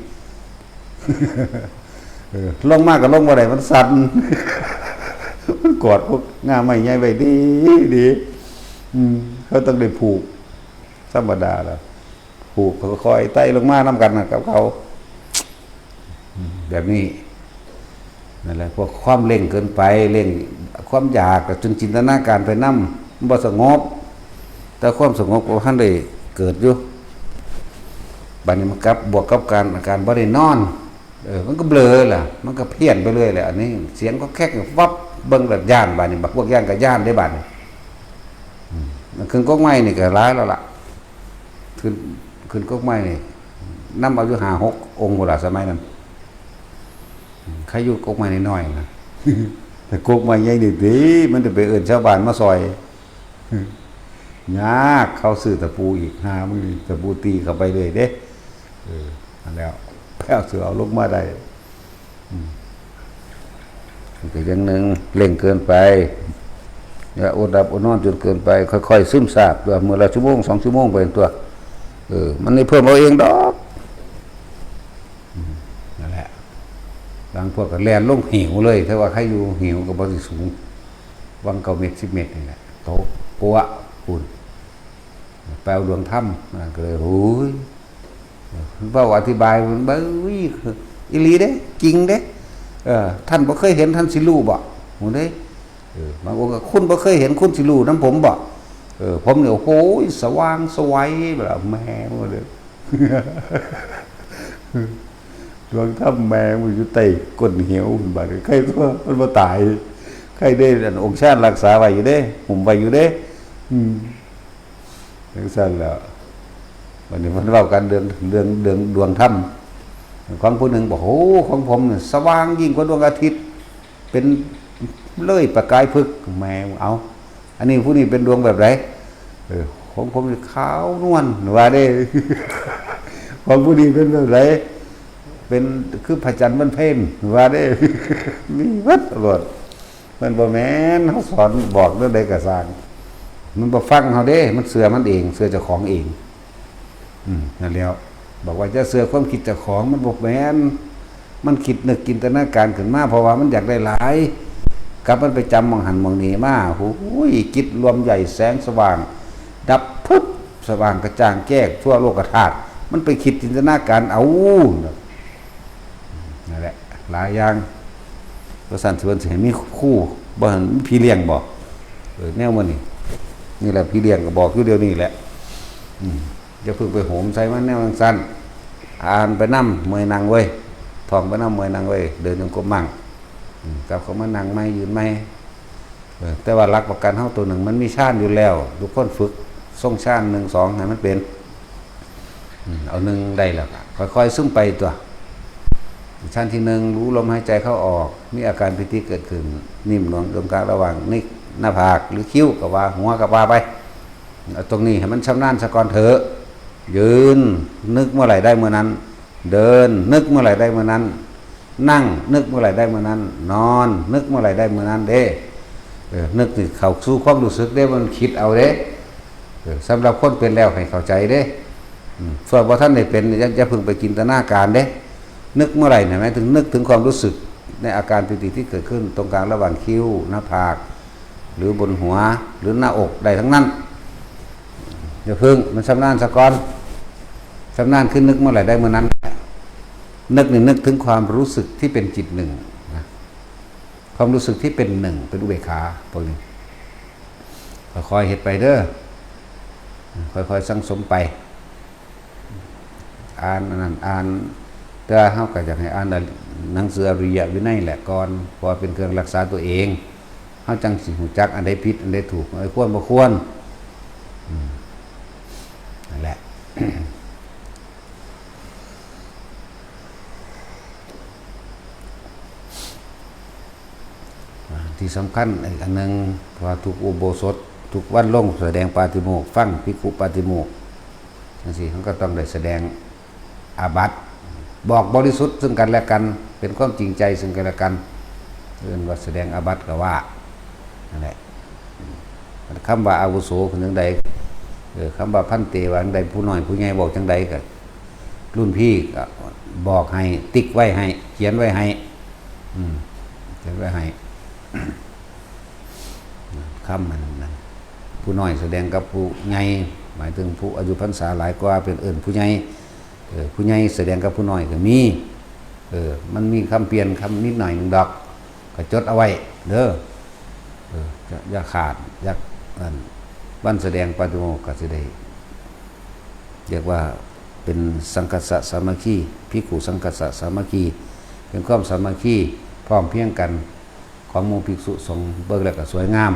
ลงมากกับลงบ่ได้มันสั่นมันกอดพวกงาไม้ใหญ่ไว้ดีเขาต้องได้ผูกธรรมดาแล้วผูกค่อยไต่ลงมาน้ำกันกับเขาแบบนี้นั่นแหละพวกความเร่งเกินไปเร่งความอยากจนจินตนาการไปนั่มมันบ่สงบแต่ความสงบของท่านได้เกิดอยู่บัดนี้มันกับบวกกับการอาการบ่ได้นอนมันก็เบลอล่ะมันก็เพี้ยนไปเรื่อยแหละอันนี้เสียงก็แค่วับเบิ่งแบบย่านบัดนี้บักพวกย่านกับย่านได้บัดนี้มันขึ้นก๊กไม้นี่ก็ร้ายแล้วล่ะขึ้นก๊กไม้นี่นำเอาอยู่5-6 องค์โบราณสมัยนั้นใครอยู่ก๊กไม้น้อยๆนะแต่ก๊กไม้ใหญ่ดีๆมันจะไปเอิ้นชาวบ้านมาซอยยากเข้าซื้อตะปูอีกมึงตะปูตีเข้าไปเลยเด้นั่นแล้วแพ้วเสือเอาลงมาได้แต่อย่างหนึ่งเร่งเกินไปอย่าอดหลับอดนอนจนเกินไปค่อยๆซึมซาบตัวเมื่อละชั่วโมง2 ชั่วโมงไปตัวมันไม่เพิ่มเอาเองดอกนั่นแหละบางพวกก็แล่นลงหิวเลยถ้าว่าใครอยู่หิวก็บ่สิสูงวัง9 เมตร 10 เมตรนี่แหละโตปัวปุ่นแปลวดวงถ้ำก็เลยโอ้ยเว้าอธิบายมันเบ้ยอีหลีเด้จริงเด้ท่านบ่เคยเห็นท่านสิรู้บ่ฮู้เด้บางองค์ก็คุณบ่เคยเห็นคุณสิรู้นำผมบ่ผมเนี่ยโอ้โหสว่างสวัยแบบแม่บ่เด้ดวงถ้ำแม่มันอยู่ใต้ก้นเหวบัดใครตัวมันบ่ตายใครได้อันองค์ชาติรักษาไว้อยู่เด้หุ่มไว้อยู่เด้จังซั่นแล้ววันนี้มันเว้ากันเรื่องดวงถ้ำของผู้หนึ่งบอกโอ้ของผมเนี่ยสว่างยิ่งกว่าดวงอาทิตย์เป็นเลยประกายพึกแม่เอาอันนี้ผู้นี้เป็นดวงแบบไหนของผมขาวนวลว่าได้ของผู้นี้เป็นแบบไหนเป็นคือพระจันทร์มันเพ่นว่าได้มีวัดตลอดมันบ่แม่นเขาสอนบอกเรื่องใดก็สร้างมันบ่ฟังเขาเด้มันเสือมันเองเสือเจ้าของเองนั่นแล้วบอกว่าจะเสือความคิดเจ้าของมันบ่แม่นมันคิดนึกจินตนาการขึ้นมาเพราะว่ามันอยากได้หลายกับมันไปจำมองหันมองนี้มาโอ้ยจิตรวมใหญ่แสงสว่างดับพุทธสว่างกระจ่างแจ้งทั่วโลกธาตุมันไปคิดจินตนาการเอานั่นแหละหลายอย่างประสานเถื่อนสิมีคู่บ่หันพี่เลี้ยงบอกแนวมันนี่แหละพี่เลี้ยงก็บอกอยู่เดียวนี้แหละจะพึ่งไปโหมใส่มันแนวสั้นอ่านไปนั่มเมยนางเว้ยทองไปนั่มเมยนางเว้ยเดินจงกรมมั่งกับเขามานั่งไม่ยืนไม่แต่ว่ารักประกันเท่าตัวหนึ่งมันมีชาติอยู่แล้วทุกคนฝึกส่งชาติ1 2ให้มันเป็นเอา1ได้แล้วค่อยๆซึมไปตัวชั้นที่1รู้ลมหายใจเข้าออกมีอาการปิติเกิดขึ้นนิ่มนวลตรงกลางระหว่างนิกหน้าผากหรือคิ้วกับว่าหัวกับว่าไปตรงนี้ให้มันชำนาญสะก่อนเถอะยืนนึกเมื่อไหร่ได้เมื่อนั้นเดินนึกเมื่อไหร่ได้เมื่อนั้นนั่งนึกเมื่อไหร่ได้เมื่อนั้นนอนนึกเมื่อไหร่ได้เมื่อนั้นเด้นึกนี่เข้าสู่ความรู้สึกเด้มันคิดเอาเด้สำหรับคนเป็นแล้วให้เข้าใจเด้ส่วนพอท่านได้เป็นจะพึงไปจินตนาการเด้นึกเมื่อไหร่เนี่ยหมายถึงนึกถึงความรู้สึกในอาการปิติที่เกิดขึ้นตรงกลางระหว่างคิ้วหน้าผากหรือบนหัวหรือหน้าอกใดทั้งนั้นอย่าพึ่งมันชำนาญสะก่อนชำนาญขึ้นนึกเมื่อไหร่ได้เมื่อนั้นนึกถึงความรู้สึกที่เป็นจิตหนึ่งนะความรู้สึกที่เป็นหนึ่งเป็นอุเบกขาพวกนี้ค่อยๆเฮ็ดไปเด้อ ค่อยๆสังสมไปอ่านนั่นอ่านแต่เฮาก็อยากให้อ่านหนังสืออริยวินัยแหละก่อนเพราะเป็นเครื่องรักษาตัวเองเฮาจังสิรู้จักอันใดผิดอันใดถูกอันใดควรบ่ควรนั่นแหละ ที่สำคัญอีกอันนึงว่าทุกอุโบสถทุกวันลงแสดงปาฏิโมกข์ฟังภิกขุปาฏิโมกข์จังซี่เขาก็ต้องได้แสดงอาบัติบอกบริสุทธิ์ซึ่งกันและกันเป็นความจริงใจซึ่งกันและกันเรียกว่าแสดงอาบัติก็ว่านั่นแหละคำว่าอาวุโสคือจังใดคำว่าพันเตว่าจังใดผู้น้อยผู้ใหญ่บอกจังใดก็รุ่นพี่ก็บอกให้ติ๊กไว้ให้เขียนไว้ให้เขียนไว้ให้คำมันนั้นผู้น้อยแสดงกับผู้ใหญ่หมายถึงผู้อายุพรรษาหลายกว่าเป็นผู้ใหญ่ผู้ใหญ่แสดงกับผู้น้อยก็มีมันมีคำเปลี่ยนคำนิดหน่อยหนึ่งดอกก็จดเอาไว้เด้ออย่าขาดอย่าวันแสดงปาฏิโมกข์ก็สิได้เรียกว่าเป็นสังกัสสะสามัคคีภิกขุสังกัสสะสามัคคีเป็นความสามัคคีพร้อมเพรียงกันของหมู่ภิกษุสงฆ์เบิกแล้วก็สวยงาม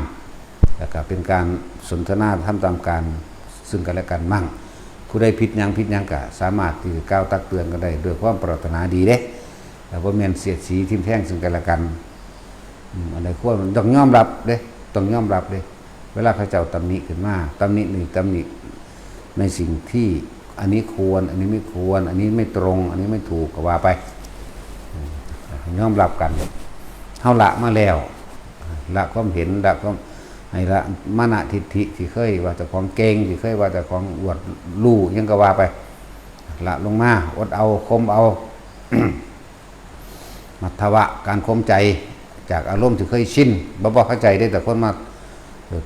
แล้วก็เป็นการสนทนาทำตามการซึ่งกันและกันมั่งผู้ใดผิดหยังก็สามารถที่จะกล่าวตักเตือนกันได้ด้วยความปรารถนาดีเด้แต่ว่าแม่นเสียดสีทิ่มแทงซึ่งกันและกันอันใดควรต้องยอมรับเด้ต้องยอมรับเด้เวลาเขาเจ้าตำหนิขึ้นมาตำหนินี่ตำหนิในสิ่งที่อันนี้ควรอันนี้ไม่ควรอันนี้ไม่ตรงอันนี้ไม่ถูกก็ว่าไปยอมรับกันเฮาละมาแล้วละความเห็นละความให้ละมานะทิฏฐิที่เคยว่าแต่ของเก่งที่เคยว่าแต่ของอวดลู่ยังก็ว่าไปละลงมาอดเอาคมเอา มัทวะการคมใจจากอารมณ์ที่เคยชินบ่เข้าใจได้แต่คนมา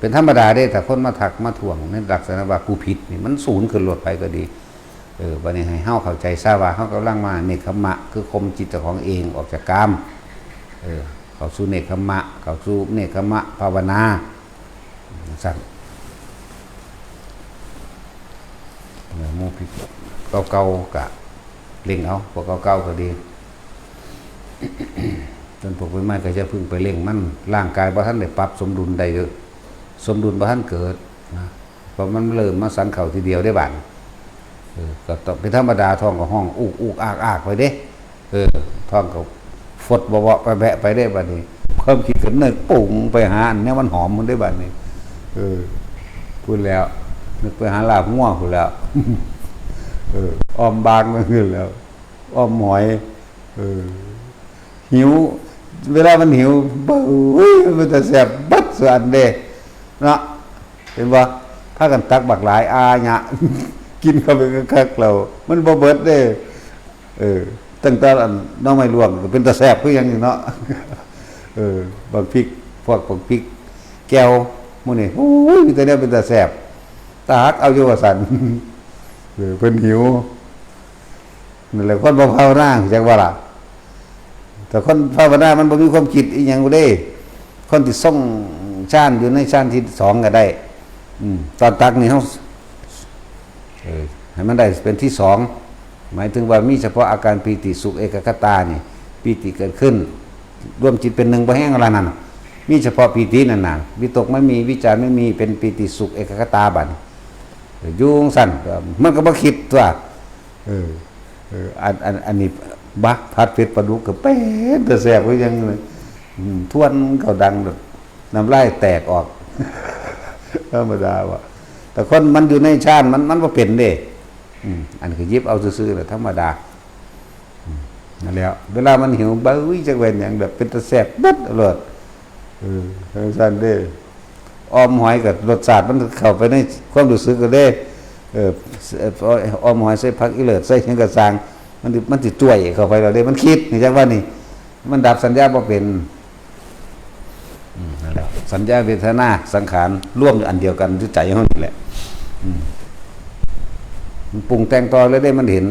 เป็นธรรมดาได้แต่คนมาถักมาถ่วงในลักษณะว่ากูผิดนี่มันศูนย์ขึ้นลดไปก็ดีวันนี้ให้เฮาเข้าใจทราบว่าเฮากำลังมาเนคขมะคือคมจิตของเองออกจากกามเข้าสู่เนคขมะเข้าสู่เนคขมะภาวนาสั่นหมู่ภิกษุเก่าๆกะเล่งเอาพวกเก่าๆก็ดี จนพวกใหม่ๆก็จะพึ่งไปเล่งมันร่างกายบ่ทันได้ปรับสมดุลได้สมดุลบ่ทันเกิดนะเพราะมันเริ่มมาสันเข่าทีเดียวได้บัดก็ต้องเป็นธรรมดาท้องกับห้องอุกอากไปเด้ท้องก็ฟดบ่ๆไปแบะไปได้บัดนี้ความคิดก็นึกปุ่งไปหาอันนี้มันหอมมันได้บัดนี้พูดแล้วนึกไปหาลาบง่วงพูดแล้วอ้อมบางมันขึ้นแล้วอ้อมหอยหิวเวลามันหิวมันจะแสบบัดส่วนเด้เนาะเห็นบ่ถ้ากันตักบักหลายอาญะ กินเข้าไปคักๆเรามันบ่เบิดเด้ตั้งแต่น้องไม่ลวงเป็นตะแสบคือหยังนี่เนาะบักพริกพวกบักพริกแก้วมื้อนี้โอ้ยมีแต่แนวเป็นตะแสบตาฮักเอาอยู่ว่าซั่นเพิ่นหิวนั่นแหละคนบ่ภาวนาจังว่าล่ะแต่คนภาวนามันบ่มีความคิดอีหยังบ่ได้คนที่ส่งชานอยู่ในชานที่2ก็ได้ตอนตักนี่เฮาให้มันได้เป็นที่2หมายถึงว่ามีเฉพาะอาการปีติสุขเอกคตานี่ปีติเกิดขึ้นรวมจิตเป็นหนึ่งบ่แห้งอะไรนั่นมีเฉพาะปีตินั่นน่ะวิตกไม่มีวิจารไม่มีเป็นปีติสุขเอกคตาบัดอยู่สั่นมันก็บ่คิดตัวอันนี้บักผัดเผ็ดปลาดุกก็เป็นแต่แซ่บคือยังทวนเขาดังน้ำลายแตกออกธรรมดาว่ะแต่คนมันอยู่ในชาติมันบ่เป็นเด้อันคือยิบเอาซื่อๆแหละธรรมดานั่นแหละเวลามันหิวบ้ยจักเว้นหยังแบบเป็นตะแซ่บบัดอร่อยซั่นเด้อ้อมหอยกับรสชาติมันเข้าไปในความรู้สึกก็เด้อ้อมหอยใส่ผักอีเลิศใส่หยังกระซางมันสิจ้วยเข้าไปแล้วเด้มันคิดนี่จังว่านี่มันดับสัญญาบ่เป็นนั่นแหละสัญญาเวทนาสังขารร่วมอยู่อันเดียวกันที่ใจเฮานี่แหละมันปรุงแต่งต่อแล้วได้มันเห็น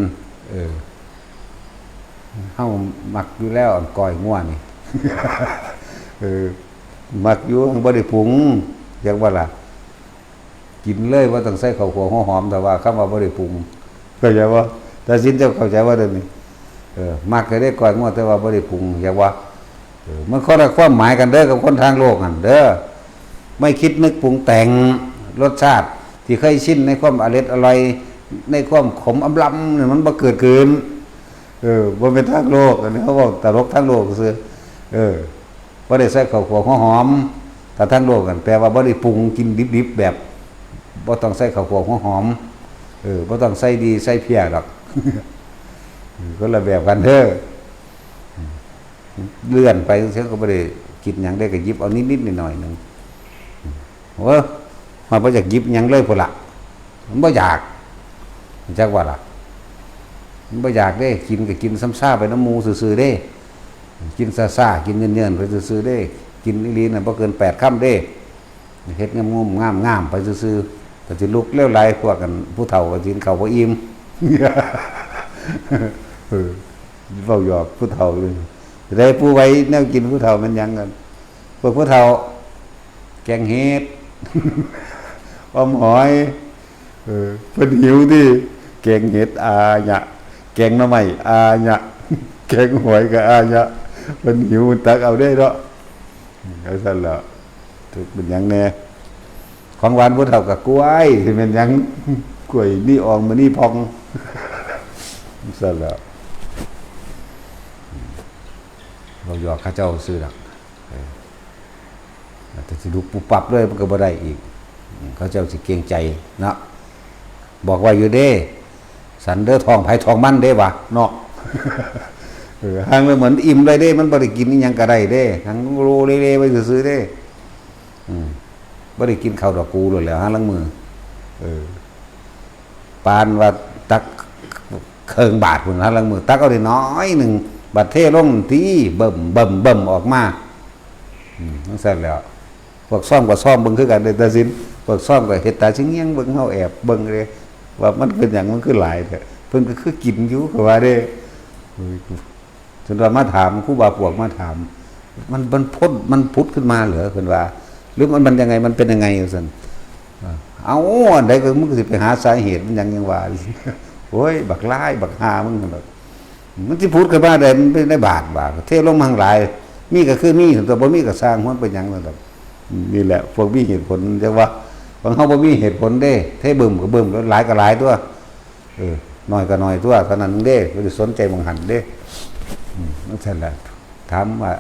เฮามักอยู่แล้วก้อยง่วนนี่ มักอยู่บ่ได้ปรุงจังว่าล่ะ กินเลยว่าต้องใส่ข้าวคั่วหอมแต่ว่าคำว่าบ่ได้ปรุงเข้าใจว่าแต่สินเจ้าเข้าใจว่าเดี๋ยวนี้มักก็ได้ก่อยงวดแต่ว่าบ่ได้ปรุงอย่าว่ามันคนละความหมายกันเด้อกับคนทางโลกนั่นเด้อไม่คิดนึกปรุงแต่งรสชาติที่เคยชินในความอร่อยในความขมอำลำเนี่ยมันบ่เกิดขึ้นบ่เป็นทางโลกอันนี้เขาบอกตลกทางโลกซื่อบ่ได้ใส่ข้าวคั่วหอมแต่ทางโลกกันแปลว่าบ่ได้ปรุงกินดิบๆแบบบ่ต้องใส่ข้าวคั่วหอมบ่ต้องใส่ดีใส่เพี้ยดอกก็ละแบบกันเด้อเลื่อนไปเสียก็บ่ได้กินหยังได้ก็หยิบเอานิดๆหน่อยๆนึงมันบ่อยากหยิบหยังเลยพุ่นล่ะมันบ่อยากจักว่าล่ะมันบ่อยากเด้กินก็กินซ้ำซ่าไปน้ำหมูซื่อๆเด้กินซ่าๆกินเนิ่นๆไปซื่อๆเด้กินอีหลีน่ะบ่เกิน8คำเด้เฮ็ดงามๆไปซื่อๆแต่สิลุกเลวไหลพวกกันผู้เฒ่าก็กินข้าวบ่อิ่มเว้าหยอกผู้เฒ่าเลยได้ผู้ไว้แนวกินผู้เฒ่ามันหยังกันพวกผู้เฒ่าแกงเห็ดอมหอยเพิ่นหิวดิแกงเห็ดอาญะแกงหน่อไม้อาญะแกงหอยก็อาญะเพิ่นหิวตักเอาได้เนาะเอาซั่นล่ะถูกเป็นหยังแน่ของหวานผู้เฒ่าก็กล้วยสิเป็นหยังกล้วยนี่อองมื้อนี้พองซั่นล่ะเราหยอกข้าเจ้าซื้อดอกแต่สิลุกปุ๊บปั๊บเลยมันก็บ่ได้อีกเขาเจ้าสิเกรงใจเนาะบอกว่าอยู่เด้สันเด้อทองไผทองมันเด้วะเนาะหางเลยเหมือนอิ่มเลยเด้มันบ่ได้กินอีหยังก็ได้เด้หางโลเลๆไว้ซื่อๆเด้บ่ได้กินข้าวดอกกูเลยแหล้วหาลังมือปานว่าตักเครื่องบาทพุ่นหาลังมือตักเอาได้น้อยนึงบัดเทลงที่เบิ่มออกมานั่นเสร็จแล้วพวกซ่อมก็ซ่อมเบิ่งคือกันได้แต่สินพวกซ่อมก็เฮ็ดตาชิงเงี้ยงเบิ่งเฮาแอบเบิ่งเลยว่ามันเป็นหยังมันคือหลายแท้เพิ่นก็คือกินอยู่ก็ว่าเด้จนว่ามาถามครูบาพวกมาถามมันพุทธขึ้นมาเหรอเพิ่นว่าหรือมันยังไงมันเป็นยังไงซั่นเอาอันใดก็มึงสิไปหาสาเหตุมันยังว่าโอ้ยบักลายบักหามึงนั่นดอกมันสิพูดกันมาได้มันเป็นได้บาทเทลงมาทั้งหลายมีก็คือมีแต่บ่มีก็สร้างมันเป็นหยังนั่นดอกนี่แหละพวกมีเหตุผลจังว่าบางเฮาบ่มีเหตุผลเด้เทเบิ่มก็เบิ่มหลายก็หลายตัวน้อยก็น้อยตัวเท่านั้นเด้บ่ได้สนใจบางหันเด้นั่นแหละถามว่า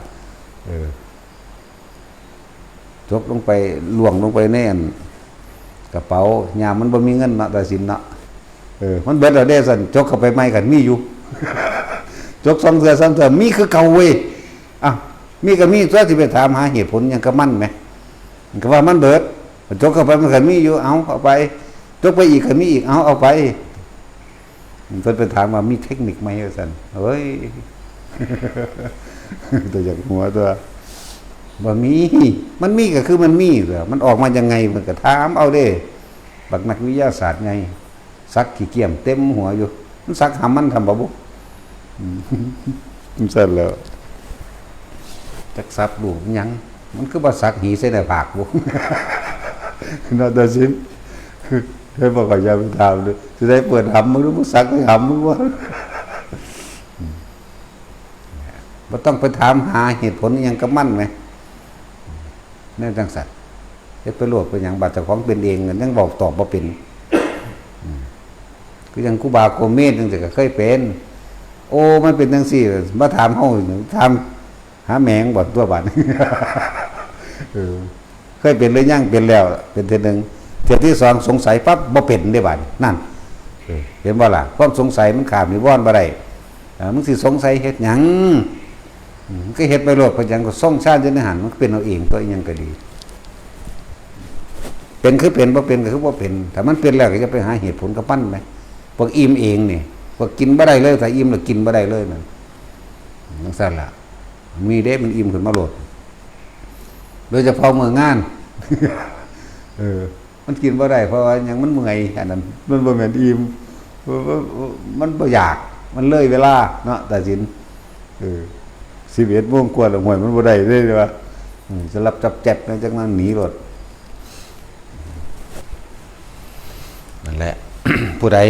จกลงไปล่วงลงไปในกระเป๋ายามมันบ่มีเงินเนาะแต่สินเนาะมันเบิดแล้วเด้ซั่นจกเข้าไปใหม่กันมีอยู่จก2เทื่อ3เทื่อมีคือเก่าเว้ยมีก็มีตัวสิไปถามหาเหตุผลหยังก็มันแหมมันก็ว่ามันเบิดจกเข้าไปมันก็มีอยู่เอาไปจกไปอีกก็มีอีกเอาไปเพิ่นไปถามว่ามีเทคนิคไหมว่าซั่นเฮ้ยตัวจากหัวตัวบ่มีมันมีก็คือมันมีมันออกมายังไงมันก็ถามเอาเด้บักนักวิทยาศาสตร์ไงซักขี้เกียจเต็มหัวอยู่มันซักหามันทำบ่บุมันเสร็จแล้วจักซับลูกยังมันคือบ่ซักหีใส่ในปากบุน่าจะสิให้บอกว่าอย่าไปถามเลยสิได้เปิดหำมึงหรือบ่ซักให้หำมึงว่าบ่ต้องไปถามหาเหตุผลอิหยังกับมันแหมแน่จังซั่นเฮ็ดไปโลดเป็นหยังบัดเจ้าของเป็นเองยังบอกตอบบ่เป็นคือยังครูบาโกเมศจังซี่ก็เคยเป็นโอ้มันเป็นจังซี่มาถามเฮาถามหาแหมงบ่ตัวบาดเคยเป็นหรือยังเป็นแล้วเป็นเทื่อนึงเทื่อที่2สงสัยปั๊บบ่เป็นได้บาดนั่นเห็นบ่ล่ะความสงสัยมันข้ามนิวรณ์บ่ได้มึงสิสงสัยเฮ็ดหยังก็เฮ็ดไปโลดเพราะหยังก็ส่งชาติอยู่ในหันมันเป็นเอาเองตัวอีหยังก็ดีเป็นคือเป็นบ่เป็นก็คือบ่เป็นถ้ามันเป็นแล้วก็จะไปหาเหตุผลกับมันไหมพวกอิ่มเองนี่พวกกินบ่ได้เลยถ้าอิ่มแล้วกินบ่ได้เลยนั่นจังซั่นล่ะมีเด้มันอิ่มขึ้นมาโลดโดยเฉพาะมื้องานมันกินบ่ได้เพราะว่าหยังมันเมื่อยอันนั้นมันบ่แม่นอิ่มมันบ่อยากมันเลยเวลาเนาะตัดสิน11 โมงกว่าแล้วห่วยมันบ่ได้เลยว่าจะรับจับแจ็บจังนั้นหนีรถ ผู้ใด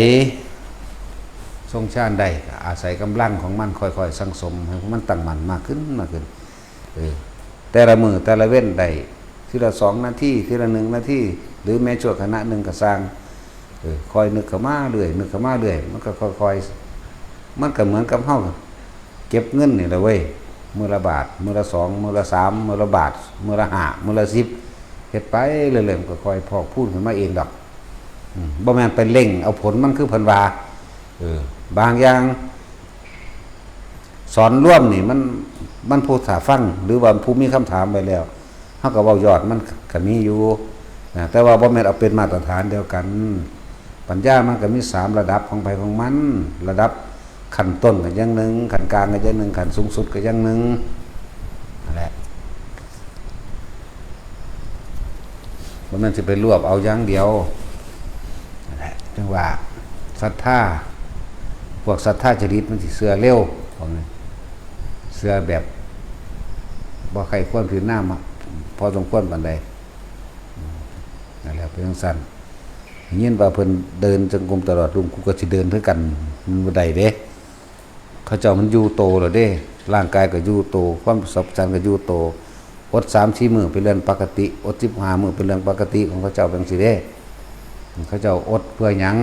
ทรงชาติได้อาศัยกำลังของมันค่อยๆสังสมให้มันตั้งมั่นมากขึ้นแต่ละมือแต่ละเว้นได้ทีละ2 นาทีทีละ1 นาทีหรือแม้ชั่วขณะหนึ่งก็สร้างคอยนึกเข้ามาเรื่อยนึกเข้ามาเรื่อยมันก็ค่อยๆมันก็เหมือนกับเฮาเก็บเงินนี่แหละเว้ยมื้อละบาทมื้อละ2มื้อละ3มื้อละบาทมื้อละ5มื้อละ10เฮ็ดไปเรื่อยๆก็ค่อยพอกพูดขึ้นมาเองดอกบ่แม่นไปเร่งเอาผลมันคือเพิ่นว่าบางอย่างสอนร่วมนี่มันผู้ถาฟังหรือว่าผู้มีคำถามไปแล้วเฮาก็เว้ายอดมันก็มีอยู่นะแต่ว่าบ่แม่นเอาเป็นมาตรฐานเดียวกันปัญญามันก็มี3ระดับของไผของมันระดับขั้นต้นก็อย่างนึงขั้นกลางก็อย่างนึงขั้นสูงสุดก็อย่างนึงนั่นแหละบ่แม่นสิไปรวบเอาอย่างเดียวนั่นแหละจังว่าศรัทธาพวกศรัทธาจริตมันสิเชื่อเร็วพวกนี้เชื่อแบบบ่ใครควรถือหน้ามาพอสมควรปานใดนั่นแหละเป็นจังซั่นยินว่าเพิ่นเดินจงกรมตลอดรุ่งกูก็สิเดินด้วยกันมันบ่ได้เด้เขาเจ้ามันอยู่โตแล้วเด้ร่างกายก็อยู่โตความสัมพันธ์ก็อยู่โตอด3-4 มื้อเป็นเรื่องปกติอด15 มื้อเป็นเรื่องปกติของเขาเจ้าเป็นจังซี่เด้เขาเจ้าอดเพื่อหยัง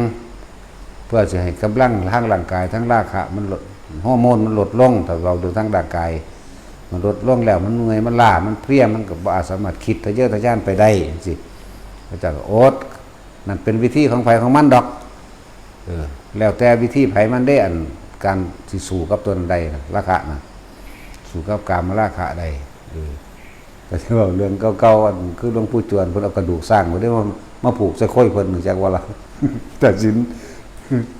เพื่อจะให้กำลังทางร่างกายทั้งราคะมันลดฮอร์โมนมันลดลงถ้าเราดูทั้งร่างกายมันลดลงแล้วมันเหนื่อยมันล้ามันเพลียมันก็บ่อาจสามารถคิดทะเยอทะยานไปได้จังซี่เขาเจ้าก็อดนั่นเป็นวิธีของไผของมันดอกแล้วแต่วิธีไผมันได้อันการสิสู้กับตัวนั้นใดราคะน่ะสู้กับกามราคะใดแต่ที่ว่าเรื่องเก่าๆอันคือหลวงปู่จวนเพิ่นเอากระดูกสร้างไว้ได้มาผูกใส่ค่อยเพิ่นจักว่าล่ะตัดสิน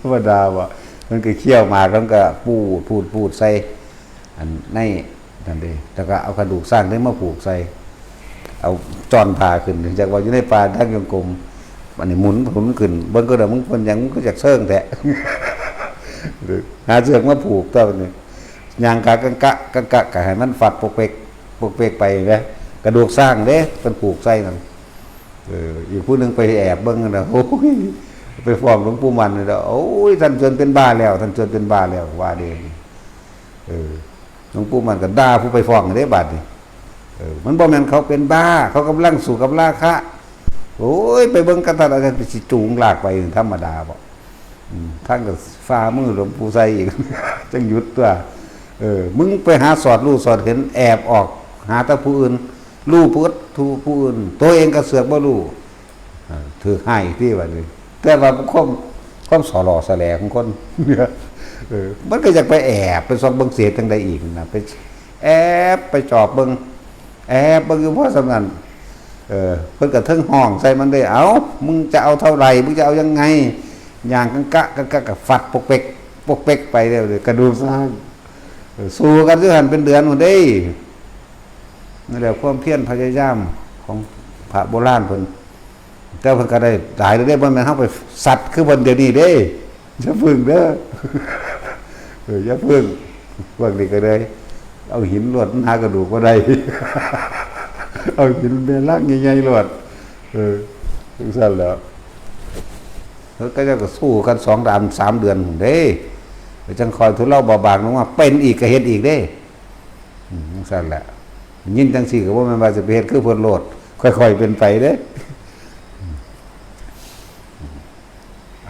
ธรรมดาว่ามันก็เคี่ยวมาแล้วก็พูดใส่อันในนั่นเด้แล้วก็เอากระดูกสร้างได้มาผูกใส่เอาจอนผ่าขึ้นจากว่าอยู่ในป่าทางยงกลมอันนี้หมุนขึ้นเบิ่งก็เด้อมึงเพิ่นหยังมึงก็จักเซิงแท้หาเชือกมาผูกตัวนี้ยางกะกังกะก็ให้มันฟัดปกเปกไปแหมกระดูกสร้างเด้เพิ่นผูกใส่นั่นอีกผู้นึงไปแอบเบิ่งนั่นน่ะโอ้ยไปฟ้องหลวงปู่มันเลยโอ้ยท่านจนเป็นบ้าแล้วท่านจนเป็นบ้าแล้วว่าเด้หลวงปู่มันก็ด่าผู้ไปฟ้องเด้บัดนี้มันบ่แม่นเขาเป็นบ้าเขากำลังสู้กับราคะโอ้ยไปเบิ่งกันท่านอาจารย์สิจูงลากไปธรรมดาบ่ท่านก็ฝ่ามือหลวงปู่ใส่อีก จังหยุดตัวมึงไปหาสอดรู้สอดเห็นแอบออกหาแต่ผู้อื่นรู้ผู้อื่นตัวเองก็เสือกบ่รู้ถือให้ที่ว่านี่แต่ว่าความสอหล่อแสลของคนมันก็อยากไปแอบไปซอกเบิ่งเสียจังใดอีกนะไปแอบไปจอบเบิ่งอยู่เพราะสำนั้นเพิ่นก็เทิงห้องใส่มันได้เอามึงจะเอาเท่าไหร่มึงจะเอายังไงอย่างกังกะก็ฟัดปกเปกไปเด้อกระดูกสร้างสู้กันอยู่หั่นเป็นเดือนหมดเด้นั่นแหละความเพียรพยายามของพระโบราณเพิ่นแต่เพิ่นก็ได้หลายได้บ่แม่นเฮาไปสัตว์คือเพิ่นเดี๋ยวนี้เด้อย่าพึ่งเด้ออย่าพึ่งพวกนี้ก็ได้เอาหินลวดหากระดูกบ่ได้เอาหินเป็นลักใหญ่ๆลวดจังซั่นแล้วก็จะสู้กัน2 3 เดือนพุ่นเด้จังคอยทุเลาเบาบางลงมาเป็นอีกก็เฮ็ดอีกเด้จังซั่นแหละยินจังซี่ก็บ่แม่นว่าสิไปเฮ็ดคือเพิ่นโลดค่อยๆเป็นไปเด้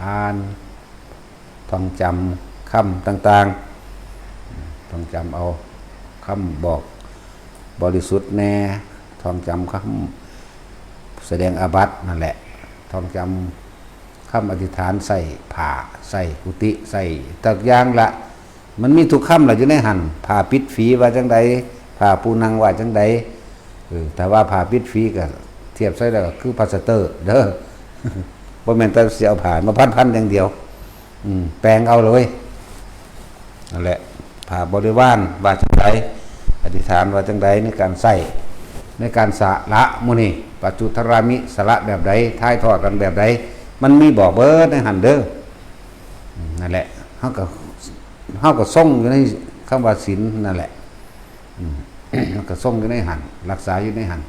อ่านท่องจำคำต่างๆท่องจำเอาคำบอกบริสุทธิ์แน่ท่องจำคำแสดงอาบัตินั่นแหละท่องจำคำอธิษฐานใส่ผ้าใส่กุฏิใส่ตักยางละมันมีทุกคำแหละอยู่ในหันผ้าปิดฝีว่าจังใดผ้าปูนังว่าจังใดแต่ว่าผ้าปิดฝีก็เทียบใส่แล้วก็คือพลาสเตอร์เด้อบ่แม่นแต่สิเอาผ้ามาพันอย่างเดียวแปลงเอาเลยนั่นแหละผ่าบริวารว่าจังไดอธิษฐานว่าจังไดในการใส่ในการสละมุนีปัจจุทรามิสละแบบใดท้ายทอดกันแบบใดมันมีบอกเบิดในหันเด้อนั่นแหละเฮาก็ส่งอยู่ในคำว่าศีลนั่นแหละเฮาก็ส่งอยู่ในหันรักษาอยู่ในหัน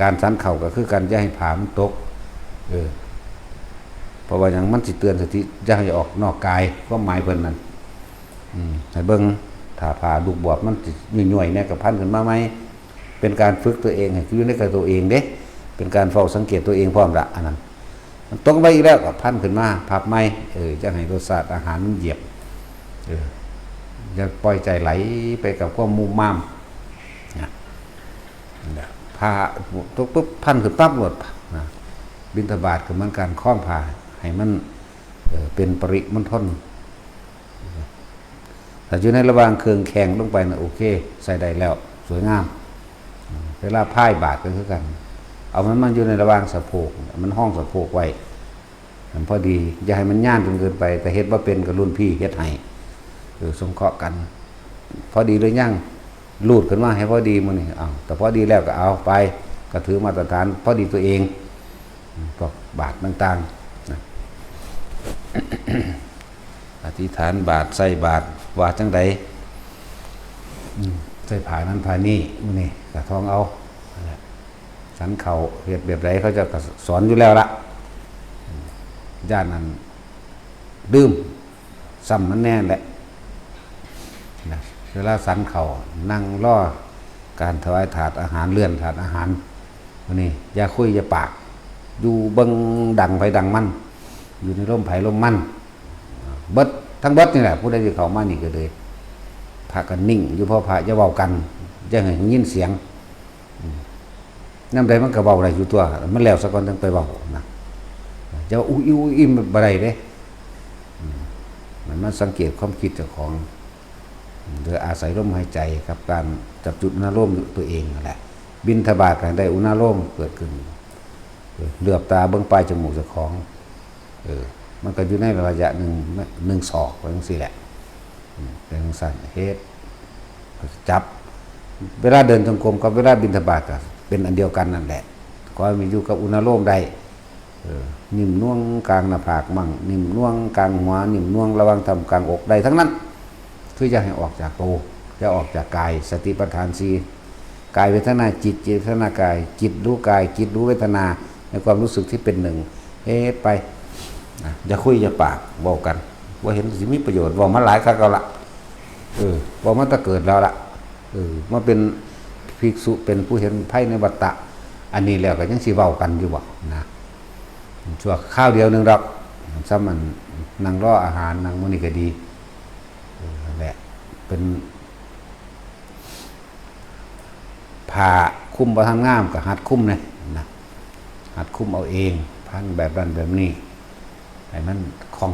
การสันเข่าก็คือการอย่าให้ผามันตก เพราะว่าอย่างมันสิเตือนสติอย่าให้ออกนอกกายความหมายเพิ่นนั่นให้เบิ่งถ้าผ่าลูกบวบมันสิย่อยๆเนี่ยก็พันขึ้นมาไหมเป็นการฝึกตัวเองให้อยู่ในกับตัวเองเด้เป็นการเฝ้าสังเกตตัวเองพร้อมละอันนั้นมันตรงไปอีกแล้วก็พันขึ้นมาพับไหมจะให้รสชาติอาหารมันเหยียบอย่าปล่อยใจไหลไปกับความมุ่งมั่นพาตกปุ๊บพันขึ้นปั๊บหมดบิณฑบาตก็เหมือนการคล้องพาให้มันเป็นปริมณฑลแต่อยู่ในระหว่างเครื่องแข่งลงไปนะโอเคใส่ได้แล้วสวยงามเวลาพ่ายบาทก็คือกันเอามันอยู่ในระหว่างสะโพกมันห้องสะโพกไว้มันพอดีอย่าให้มันย่านจนเกินไปแต่เฮ็ดว่าเป็นกับรุ่นพี่เฮ็ดให้สงเคราะห์กันพอดีเลยย่างลูดขึ้นมาให้พอดีมันนี่เอาแต่พอดีแล้วก็เอาไปก็ถือมาตรฐานพอดีตัวเองพวกบาทต่างๆนะอธิษฐานบาทใส่บาทว่าจังใดใส่ผ่านั้นผ่านี่มันนี่กระทองเอาสันเขาเรียบแบบไรเขาจะสอนอยู่แล้วละญาตินั้นดื่มซ้ำมันแน่แหละเวลาสันเขานั่งล่อการถวายถาดอาหารเลื่อนถาดอาหารวันนี้อย่าคุยอย่าปากอยู่เบิ้งดังไฟดังมันอยู่ในร่มไผ่ร่มมันเบิดทั้งเบิดนี่แหละผู้ใดที่เขามานี่ก็เลยพากันนิ่งอยู่พ่อพระจะเบากันจะเห็นยินเสียงน้ำใดมันก็เบาอะไรอยู่ตัวมันแล้วสักก่อนต้องไปเบานะจะอุ้ยอุ้ยอิ่มอะไรเด้มันสังเกตความคิดเจ้าของโดยอาศัยลมหายใจกับการจับจุดอุณหภูมิตัวเองนั่นแหละบิณฑบาตกันได้อุณหภูมิเกิดขึ้นเหลือบตาเบื้องปลายจมูกเจ้าของมันก็อยู่ในระยะหนึ่งศอกไว้ทั้งสี่แหละเป็นสั่นเฮ็ดจับเวลาเดินจงกรมกับเวลาบิณฑบาตก็เป็นอันเดียวกันนั่นแหละก็มีอยู่กับอุณหภูมิได้นิ่มน่วงกลางหน้าผากมั่งนิ่มน่วงกลางหัวนิ่มน่วงระวังทำกลางอกได้ทั้งนั้นเพื่อจะให้ออกจากโตจะออกจากกายสติปัฏฐานสี่กายเวทนาจิตจิตเวทนากายจิตรู้กายจิตรู้เวทนาในความรู้สึกที่เป็นหนึ่งเฮ็ดไปอย่าคุยอย่าปากบอกกันว่าเห็นสิมีประโยชน์บอกมาหลายครั้งแล้วละบอกมาตั้งเกิดแล้วละมาเป็นภิกษุเป็นผู้เห็นไพ่ในวัฏฏะอันนี้แล้วก็ยังสิเว้ากันอยู่บ่นะชั่วข้าวเดียวนึงดอกซ้ำมันนั่งรออาหารนั่งมื้อนี้ก็ดีแหละเป็นผ่าคุ้มบ่ทันงามก็หัดคุ้มนะหัดคุ้มเอาเองพันแบบนั้นแบบนี้ให้มันคล่อง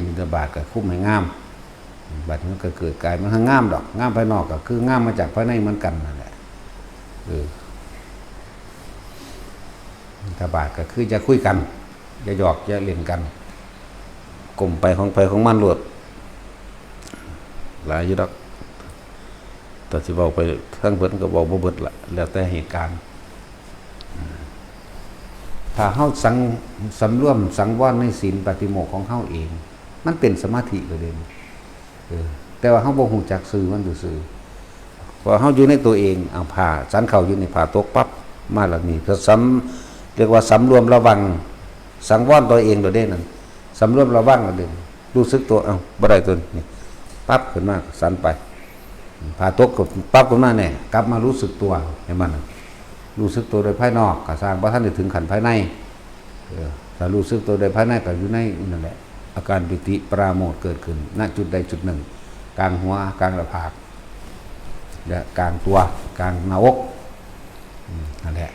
บิณฑบาตก็คุ้มให้งามบัดมันก็เกิดกายมันงามดอกงามภายนอกก็คืองามมาจากภายในเหมือนกันนั่นแหละบิณฑบาตก็คือจะคุยกันจะหยอกจะเล่นกันกลมไปของมันหลวดหลายอยู่ดอกแต่สิบอกไปทั้งเพิ่นก็บอกบ่เบิดละแล้วแต่เหตุการณ์ถ้าเฮาสำรวมสังวรในศีลปฏิโมกข์ของเฮาเองมันเป็นสมาธิไปเลยแต่ว่าเฮาบ่ฮู้จักซื่อมันซื่อพอเฮาอยู่ในตัวเองเอาผ้าสันเข้าอยู่ในผ้าตกปั๊บมาแล้วนี่ก็เรียกว่าสำรวมระวังสังวรตัวเองโดยเด่นนั่นสำรวมระวังโดยเด่นรู้สึกตัวบ่ได้ตัวนี้ปั๊บขึ้นมาสันไปผ้าตกก็ปั๊บขึ้นมาเนี่ยกลับมารู้สึกตัวเห็นมันรู้สึกตัวโดยภายนอกก็สร้างบ่ทันได้ถึงขันภายในถ้ารู้สึกตัวโดยภายในก็อยู่ในนั่นแหละอาการปิติปราโมทย์เกิดขึ้นณจุดใดจุดหนึ่งกลางหัวกลางหน้าผากและกลางตัวกลางหน้าอกนั่นแหละ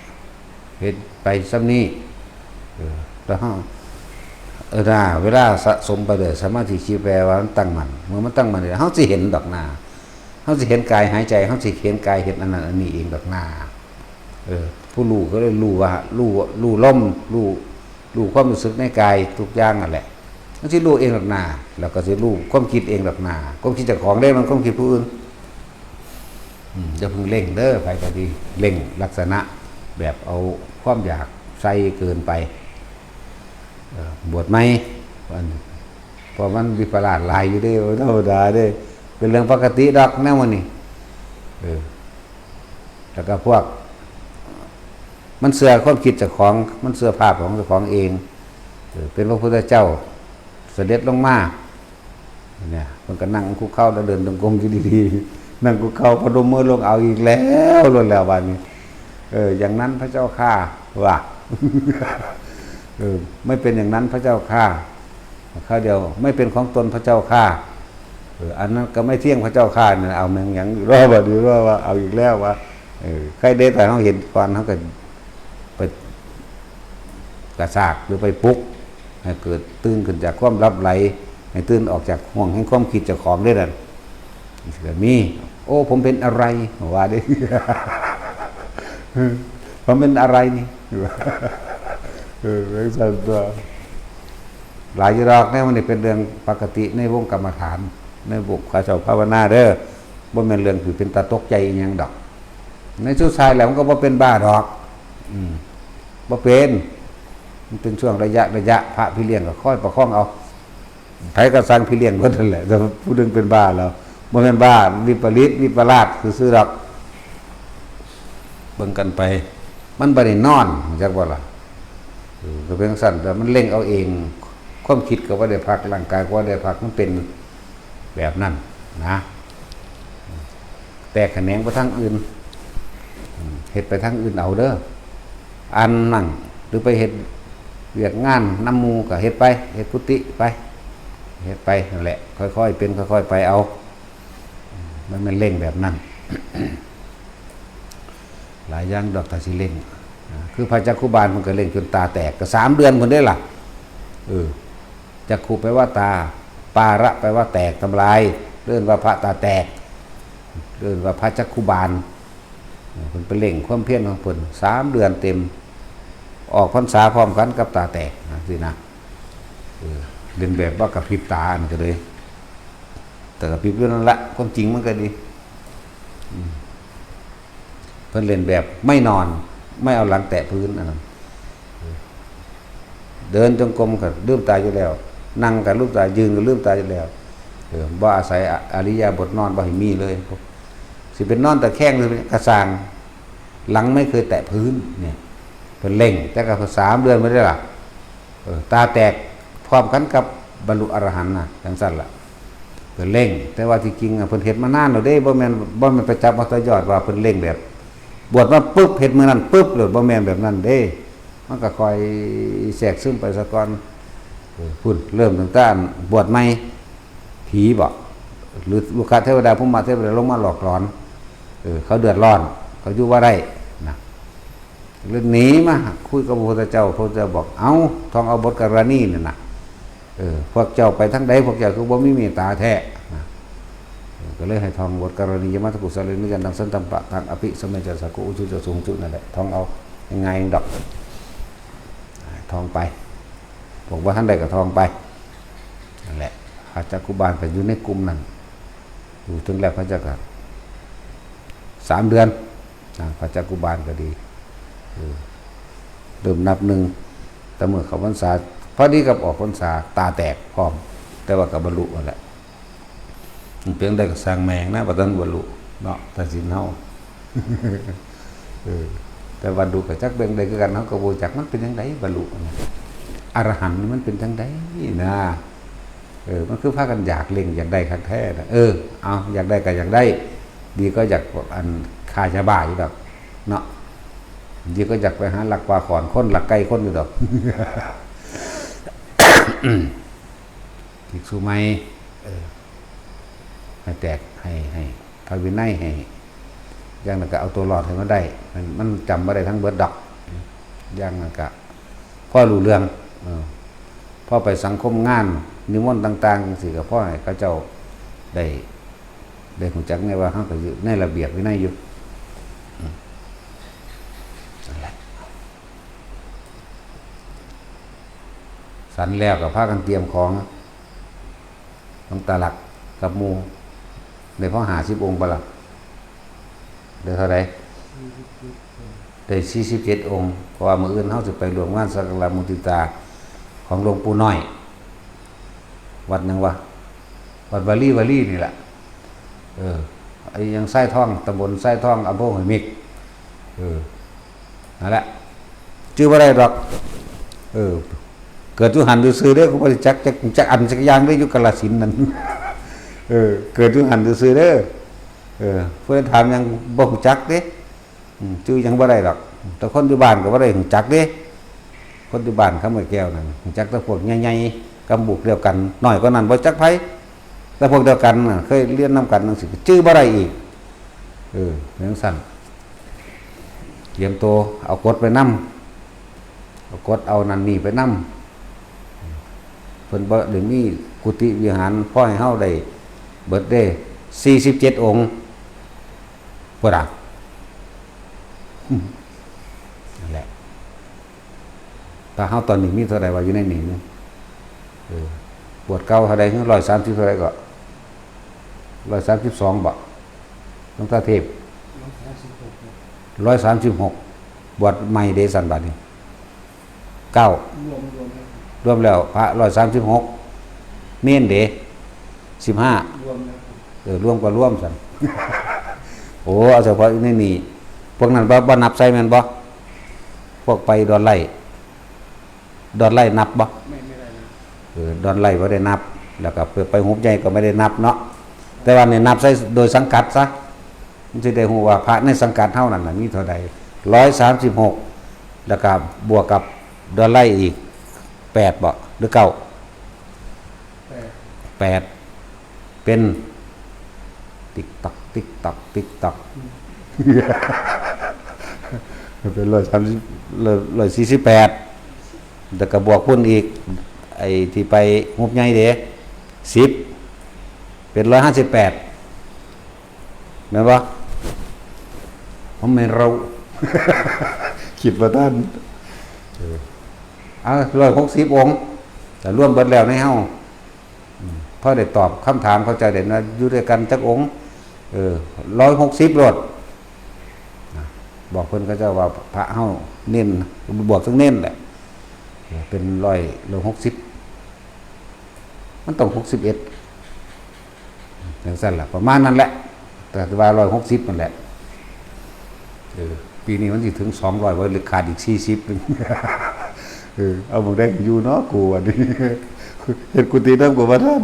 เห็นไปซ้ำนี้แล้วเวลาสะสมไปเลยสมาธิชีแปลว่ามันตั้งมันเมื่อมันตั้งมันเลยเขาสิเห็นดอกหน้าเขาสิเห็นกายหายใจเขาสิเห็นกายเห็นอันนั้นอันนี้เองดอกหน้าผู้รู้ก็เลยรู้ว่ารู้ล่มรู้ความรู้สึกในกายทุกอย่างนั่นแหละเขาสิรู้เองดอกหน้าแล้วก็สิรู้ความคิดเองดอกหน้าความคิดจากของได้มันความคิดผู้อื่นจะพึงเล่งเด้อไปก็ดีเล่งลักษณะแบบเอาความอยากใส่เกินไปบวชไหมเพราะมันวิปลาสหลายอยู่ได้ธรรมดาได้เป็นเรื่องปกติดอกแน่วันนี้แล้วก็พวกมันเสื่อความคิดจากของมันเสื่อภาพของเจ้าของเอง เป็นพระพุทธเจ้าเสด็จลงมาเนี่ยมันก็นั่งคุกเข่าแล้วเดินตรงกรมอยู่ดีๆนั่งคุกเข่าพนมมือลงเอาอีกแล้วล้วนแล้ววันนี้อย่างนั้นพระเจ้าข้าว่าไม่เป็นอย่างนั้นพระเจ้าข้าข้าเดียวไม่เป็นของตนพระเจ้าข้าอันนั้นก็ไม่เที่ยงพระเจ้าข้าเนี่ยเอาเมืองอย่างรอบดีว่าเอาอีกแล้วว่าใครเด็ดแต่เขาเห็นก่อนเขาก็ไปกระซากหรือไปปลุกให้เกิดตื่นขึ้นจากความลับไหลให้ตื่นออกจากห่วงแห่งความคิดเจ้าของได้ดันแบบนี้โอ้ผมเป็นอะไรว่าดิ ผมเป็นอะไรนี่เรื่องส่วนตัวหลายรอกเนี่ยมันเป็นเรื่องปกติในวงกรรมฐานในบุคคลเจ้าภาวนาเด้อบ่แม่นเรื่องคือเป็นตาตกใจอีหยังดอกในสุดท้ายแล้วมันก็บ่เป็นบ้าดอกบ่เป็นมันเป็นช่วงระยะพระพี่เลี้ยงก็ค่อยประคองเอาไผก็สั่งพี่เลี้ยงเพิ่นนั่นแหละแต่ผู้นึงเป็นบ้าแล้วบ่แม่นบ้าวิปริตวิปลาสซื่อๆดอกเบิ่งกันไปมันบ่ได้นอนจักบ่ล่ะก็เป็นสั่นแต่มันเล่งเอาเองความคิดก็บ่ได้พักร่างกายก็บ่ได้พักมันเป็นแบบนั้นนะแต่แขนงไปทางอื่นเฮ็ดไปทางอื่นเอาเด้ออันนั่งหรือไปเฮ็ดเวียกงานน้ำมูก็เฮ็ดไปเฮ็ดกุฏิไปเฮ็ดไปนั่นแหละค่อยๆเป็นค่อยๆไปเอามันเล่งแบบนั้น หลายอย่างดอกตาสิเล่งคือพระจักขุบาลมันก็เล่งจนตาแตกก็3 เดือนคนได้ล่ะจักขุแปลว่าตาปาระแปลว่าแตกทำลายเรื่องว่าพระตาแตกเรื่องว่าพระจักขุบาลเพิ่นไปเล่งความเพียรของเพิ่น3 เดือนเต็มออกพรรษาพร้อมกันกับตาแตกสินะเล่นแบบว่ากระพริบตาอันก็เลยแต่กระพริบเรื่องนั้นละความจริงมันก็ดีเพิ่นเล่นแบบไม่นอนไม่เอาหลังแตะพื้นอันนั้นเดินจงกรมก็ลืมตาอยู่แล้วนั่งก็ลืมตายืนก็ลืมตาอยู่แล้วบ่อาศัยอริยบทนอนบ่ให้มีเลยสิเป็นนอนแต่แข้งหรือกระสางหลังไม่เคยแตะพื้นเนี่ยเพิ่นเล่งแต่ก็3 เดือนไม่ได้ล่ะตาแตกพร้อมกันกับบรรลุอรหันต์น่ะจังซั่นล่ะเพิ่นเล่งแต่ว่าที่จริงเพิ่นเฮ็ดมานานแล้วเด้บ่แม่นไปจับมาต่อยอดว่าเพิ่นเล่งแบบบวชมาปึ๊บเฮ็ดมื้อนั้นปึ๊บเลยบ่แม่นแบบนั้นเด้มันก็ค่อยแทรกซึมไปซะก่อนพุ่นเริ่มตั้งแต่บวชใหม่ผีบ่หรือลูกค้าเทวดาผู้มาเทวดาลงมาหลอกหลอนเขาเดือดร้อนเขาอยู่ว่าได้นะเรื่องนี้มาคุยกับพระพุทธเจ้าพระพุทธเจ้าบอกเอาท่องเอาบทกรณีนี่นะพวกเจ้าไปทั้งใดพวกเจ้าคือบ่มีเมตตาแท้นะก็เลยให้ท่องบทกรณียมัตตกุศลนิกันดังสันตัมปะทางอภิสมัยจัสสกุอุจุจสูงจุนั่นแหละท่องเอายังไงดอกท่องไปบอกว่าท่านใดก็ท่องไปนั่นแหละพระจักขุบาลก็อยู่ในกลุ่มนั้นอยู่ถึงแล้วพระเจ้าก็3 เดือนพระจักขุบาลก็ดีเริ่มนับหนึ่งแต่เมื่อเขาพรรษาพอดีกับออกพรรษาตาแตกพร้อมแต่ว่ากับบรรลุนั่นแหละเพียงได้ก็สร้างแมงนะบ่ทันบรรลุเนาะแต่สินเฮาแต่บรรลุก็จักเบิ่งได้คือกันเฮาก็บ่จักมันเป็นจังไดบรรลุอรหันต์มันเป็นจังไดนะมันคือพากันอยากเล็งอยากได้คักแท้นะเอาอยากได้ก็อยากได้ดีก็อยากอันคาชาบ้าอยู่ดอกเนาะดีก็อยากไปหาหลักปลาขอนคนหลักไก่คนอยู่ดอกภิกษุใหม่ให้แตกให้พระวินัยให้อย่างนั้นก็เอาตัวรอดให้มันได้มันจำบ่ได้ทั้งเบิดดอกอย่างนั้นก็พ่อรู้เรื่องพ่อไปสังคมงานนิมนต์ต่างๆจังซี่ก็พ่อให้เขาเจ้าได้รู้จักไงว่าเฮาก็อยู่ในระเบียบวินัยอยู่นั่นแหละสันแล้วก็พากันเตรียมของต้องตาหลักกับหมู่ได้พอ50 องค์บ่ล่ะได้เท่าใดได้47 องค์เพราะว่ามื้ออื่นเฮาสิไปร่วมงานสักการะมุทิตาของหลวงปู่น้อยวัดนึงวะวัดวาลีนี่แหละไอ้ยังไส้ท่องตำบลไส้ท่องอำเภอห้วยมิกนั่นแหละชื่อว่าอะไรดอก เกิดอยู่หันซื่อๆเด้อกูบ่ได้จักอันจักอย่างได้อยู่กาฬสินธุ์นั่นเกิดอยู่หันซื่อๆเด้อเพิ่นถามยังบ่ฮู้จักเด้ชื่อยังบ่ได้ดอกแต่คนอยู่บ้านก็บ่ได้ฮู้จักเด้คนอยู่บ้านคำว่าแก้วนั่นฮู้จักแต่พวกใหญ่ๆกำบุกเดียวกันน้อยกว่านั้นบ่จักไผแต่พวกเดียวกันเคยเรียนนํกันจังซี่ชื่อบ่ได้อีกจังซั่นเตรียมตัวเอากฎไปนำเอากฎเอานั่นนี่ไปนำเพิ่นบ่ได้มีกุฏิวิหารพอให้เฮาได้เบิดเด้47องค์บ่ล่ะนั่นแหละถ้าเฮาตอนนี้มีเท่าใดว่าอยู่ในนี้นึงบวชเก่าเท่าใดคือ130เท่าใดก็132บ่หลวงตาเทพ136บวชใหม่เดซันบัดนี้9รวมแล้วพระ136เน้นเด้15รวมก็รวมซั่นโอ้เอาเฉพาะในนี่พวกนั้นบ่นับใส่แม่นบ่พวกไปดอนไร่นับบ่ไม่ได้ดอนไร่บ่ได้นับแล้วก็ไปหุบใหญ่ก็ไม่ได้นับเนาะแต่ว่านี่นับใส่โดยสังกัดซะมันสิได้ฮู้ว่าพระในสังกัดเฮานั่นน่ะมีเท่าใด136แล้วก็บวกกับดอนไร่อีก8บ่หรือ9 8เป็นติ๊กตักติ๊กตักติ๊กตักเป็น148แล้วก็บวกพุ่นอีกไอ้ที่ไปงบใหญ่เด้10เป็น158แม่นบ่ผมไม่รู้คิดว่าท่าน160องค์แต่รวมเบิดแล้วในเฮาพอได้ตอบคำถามเข้าใจเด่นว่าอยู่ด้วยกันจักองค์160โลดบอกเพิ่นก็เจ้าว่าพระเฮาเน้นบวกทั้งเน้นแหละเป็น160มันต้อง61จังซั่นล่ะประมาณนั้นแหละแต่ว่า160นั่นแหละปีนี้มันสิถึง200บ่หรือขาดอีก40นึงเอาบ่ได้อยู่เนาะกูอันนี้เฮ็ดกุฏินำกับว่าท่าน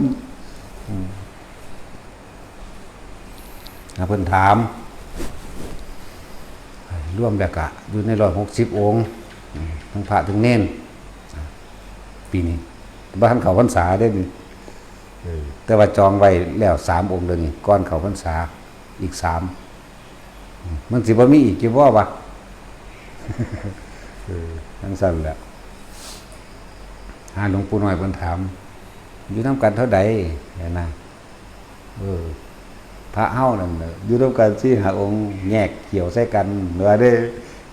เพิ่นถามรวมแล้วก็อยู่ใน160องค์ทั้งพระทั้งเน้นปีนี้บ่ทันเข้าพรรษาได้นี่แต่ว่าจองไว้แล้ว3องค์เด้อนี่ก่อนเข้าพรรษาอีก3มันสิบ่มีอีกกี่บ่วะจังซั่นแหละหาหลวงปู่น้อยเพิ่นถามอยู่นำกันเท่าใดนะพระเฮานั่นอยู่ร่วมกัน4 5องค์แยกเกี่ยวใส่กันเหนือได้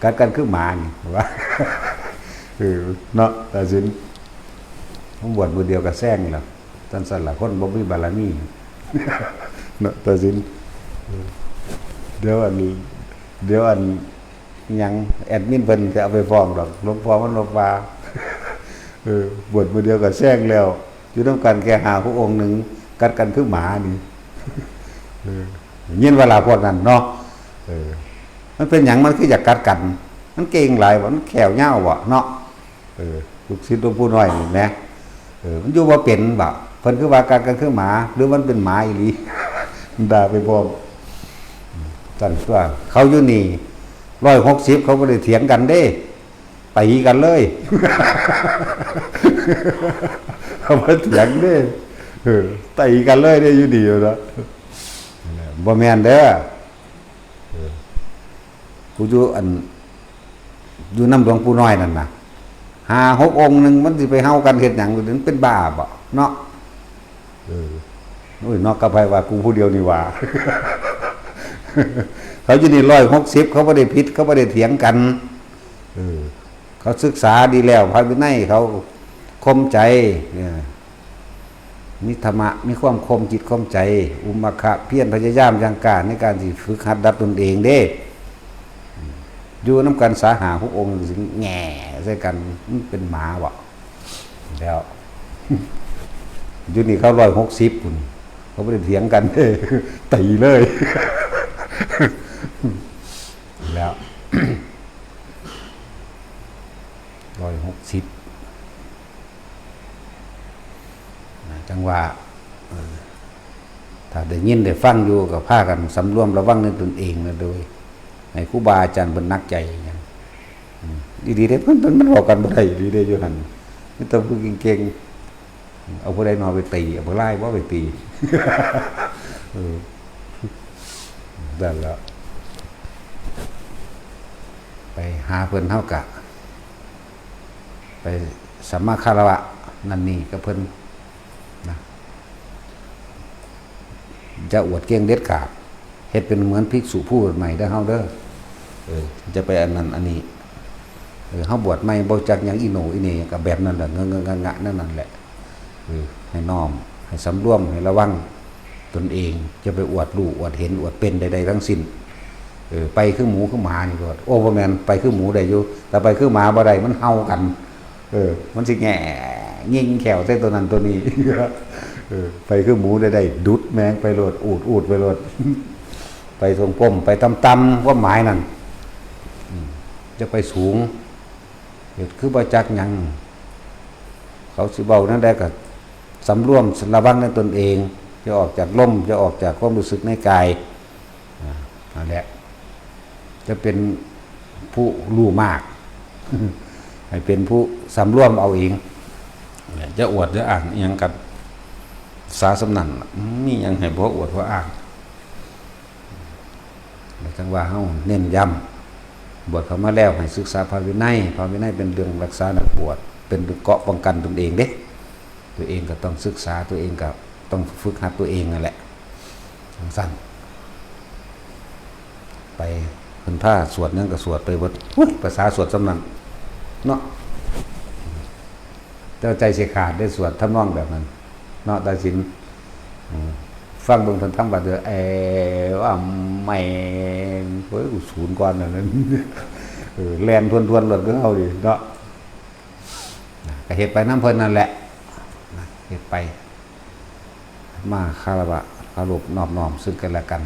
กัดกันคือหมานี่ว่าเนาะแต่สินผมบวชมื้อเดียวก็แซงแล้วท่านสั่นล่ะคนบ่มีบารมีเนาะแต่สินเดี๋ยวอันยังแอดมินเพิ่นจะเอาไปฟ้องดอกหลวงพ่อมันบอกว่าบวชมื้อเดียวก็แซงแล้วอยู่นำกันแค่5องค์นึงกัดกันคือหมานี่ยินเวลาพวกนั้นเนาะมันเป็นหยังมันคืออยากกัดกันมันเก่งหลายมันแขวเหย้าบ่เนาะลูกศิษย์หลวงปู่น้อยนี่แหมมันอยู่บ่เป็นบ่เพิ่นคือว่ากัดกันคือหมาหรือมันเป็นหมาอีหลีด่าไปพร้อมซั่นตัวเขาอยู่นี่160เขาบ่ได้เถียงกันเด้ตีกันเลยเขาบ่เถียงเด้ตีกันเลยได้อยู่ดีอยู่แล้วบ่แม่นเด้อผู้อยู่นำหลวงปู่น้อยนั่นน่ะ5-6องค์นึงมันสิไปเฮากันเฮ็ดหยังมันเป็นบ้าบ่เนาะโอ้ยนอกก็ไปว่ากูผู้เดียวนี่ว่าเขาอยู่นี่160เขาบ่ได้ผิดเขาบ่ได้เถียงกันเขาศึกษาดีแล้วพระวินัยเขาคมใจมีธรรมะมีความคมจิตคมใจอุมขะเพียรพยายามอย่างกล้าในการที่ฝึกหัดดัดตนเองเด้อยู่นำกันสาหาพระองค์สิแง่ใส่กันมันเป็นหมาบ่แล้วอยู่นี่เขา160พุ่นเขาบ่ได้เถียงกันเด้ตีเลยแล้ว160 จังว่าถ้าได้ยินได้ฟังอยู่ก็พากันสำรวมระวังในตนเองนะโดยให้ครูบาอาจารย์เพิ่นนักใจอย่างนั้นดีๆเด้มันบอกกันบ่ได้ดีเด้อยู่หั่นมีแต่ผู้เก่งๆเอาผู้ใดนอนไปตีเอาผู้ร้ายบ่ไปตีนั่นแหละไปหาเพิ่นเฮากะไปสัมมาคารวะนั่นนี่กับเพิ่นนะจะอวดเก่งเด็ดขาดเฮ็ดเป็นเหมือนภิกษุผู้บวชใหม่ได้เฮาเด้อจะไปอันนั้นอันนี้เฮาบวชใหม่บ่จักหยังอีโหนอีนี่ก็แบบนั้นแหละเงะๆงะๆนั่นแหละให้น้อมให้สำรวมให้ระวังตนเองจะไปอวดรู้อวดเห็นอวดเป็นใดๆทั้งสิ้นไปคือหมูคือหมานี่ก็โอ้บ่แม่นไปคือหมูได้อยู่แต่ไปคือหมาบ่ได้มันเห่ากันมันสิแง่ยิงแขวใส่ตัวนั้นตัวนี้ไปคือหมูได้ดุดแมงไปโลดอูดไปโลดไปทรงก้มไปตำว่าหมายนั่นจะไปสูงเฮ็ดคือบ่จักหยังเขาสิเว้านั่นได้ก็สำรวมระวังในตนเองจะออกจากลมจะออกจากความรู้สึกในกายนั่นแหละจะเป็นผู้รู้มากให้เป็นผู้สำรวมเอาเองจะอวดจะอ่านอิหยังกับสาสำนันมีหยังให้บ่อวดบ่อ่านจังว่าเฮาเน้นย้ำบวชเข้ามาแล้วให้ศึกษาพระวินัยเป็นเรื่องรักษานักบวชเป็นเกราะป้องกันตนเองเด้ตัวเองก็ต้องศึกษาตัวเองก็ต้องฝึกหัดตัวเองนั่นแหละสั้นไปเพิ่นพาสวดนั่นก็สวดไปเบิดภาษาสวดสำนันเนาะเจ้าใจสิขาดได้สวดทำนองแบบนั้นเนาะตาสินฟังเบิ่งเพิ่นทำบัดเด้อว่าไม่เฮ้ยศูนย์ก่อนนั่นแล่นทวนๆรถก็เอาดิเนาะก็เฮ็ดไปนำเพิ่นนั่นแหละเฮ็ดไปมาคารวะเคารพนอบน้อมซึ่งกันและกัน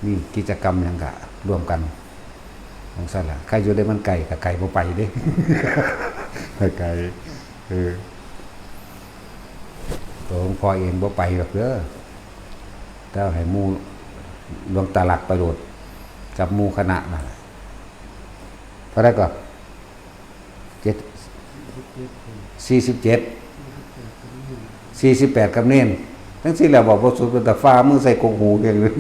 นี่กิจกรรมหยังก็ร่วมกันของซั่นล่ะใครอยู่ได้มันไกลก็ไกลบ่ไปเด้ไกลตัวหลวงพ่อเองบ่ไปหรอกเด้อแต่ให้หมู่หลวงตาหลักไปโดดกับหมู่คณะนั่นเท่าใดก็48กับเน้นทั้งสิ้นแล้วบอกบ่สุดแต่ฟ้ามือใส่กงหูเพียงนึง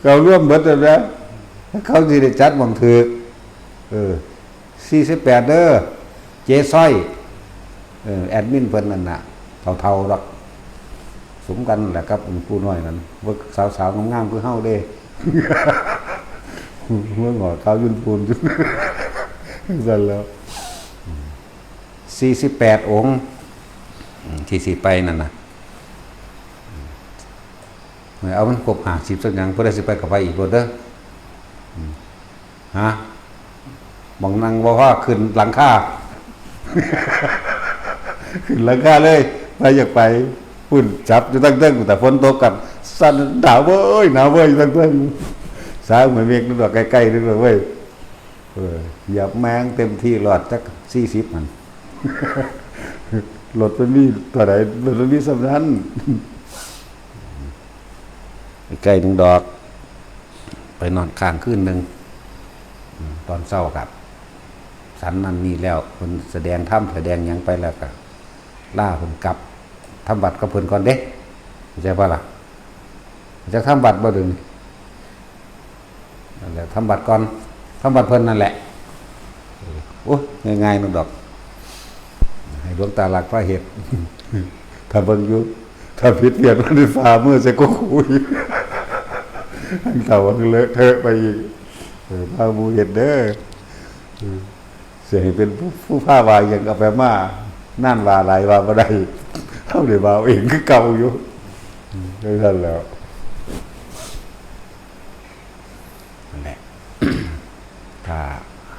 เขาร่วมเบิดแล้วเขาสิได้จัดหม่องถูก48เด้อเจ๊ซ้อยแอดมินเพิ่นนั่นน่ะเฒ่าๆดอกสมกันแหละครับผู้น้อยนั่นเบิกสาวๆงามๆคือเฮาเด้เมื่อหงอขาวยุ่นปูนซั่นแล้ว48องค์ที่สิไปนั่นน่ะเอามันครบ50สักหยังบ่ได้สิไปกับไปอีกบ่เด้อฮะบ่นั่งบ่พอขึ้นหลังคาขึ้นหลังคาเลยไปอยากไปพุ่นจับอยู่ตั้งแต่ฝนตกกันสั่นหนาวเว้ยตั้งสายเหมือนเมฆนึกว่าใกล้ๆนึกว่าเว้ยเหยียบแมงเต็มที่รอดจัก40มันรถมันมีเท่าไหร่รถมันมีสำนั้นใกล้1ดอกไปนอนค้างคืนนึงตอนเช้าครับสันนั่นนี่แล้วเพิ่นแสดงธรรมแสดงหยังไปแล้วก็ล่าเพิ่นกลับทำบัตรกับเพิ่นก่อนเด้เข้าใจป่ะล่ะจะทำบัตรบ่ดึงนั่นแหละทำบัตรก่อนทำบัตรเพิ่นนั่นแหละโอ้ยง่ายๆนึงดอกให้ดวงตาหลักพระเหตุถ้าเบิ่งอยู่ถ้าผิดเปลี่ยนมันฟ้ามือใส่ก็คุยอันเก่ามันเลอะเทอะไปอีกพามูเฮ็ดเด้อเสียให้เป็นผู้ผ้าวายอย่างเอาไปมานั่นว่าหลายว่าบ่ได้เฮาได้ว่าเองคือเก่าอยู่ได้ซั่นแล้วนั่นแหละถ้า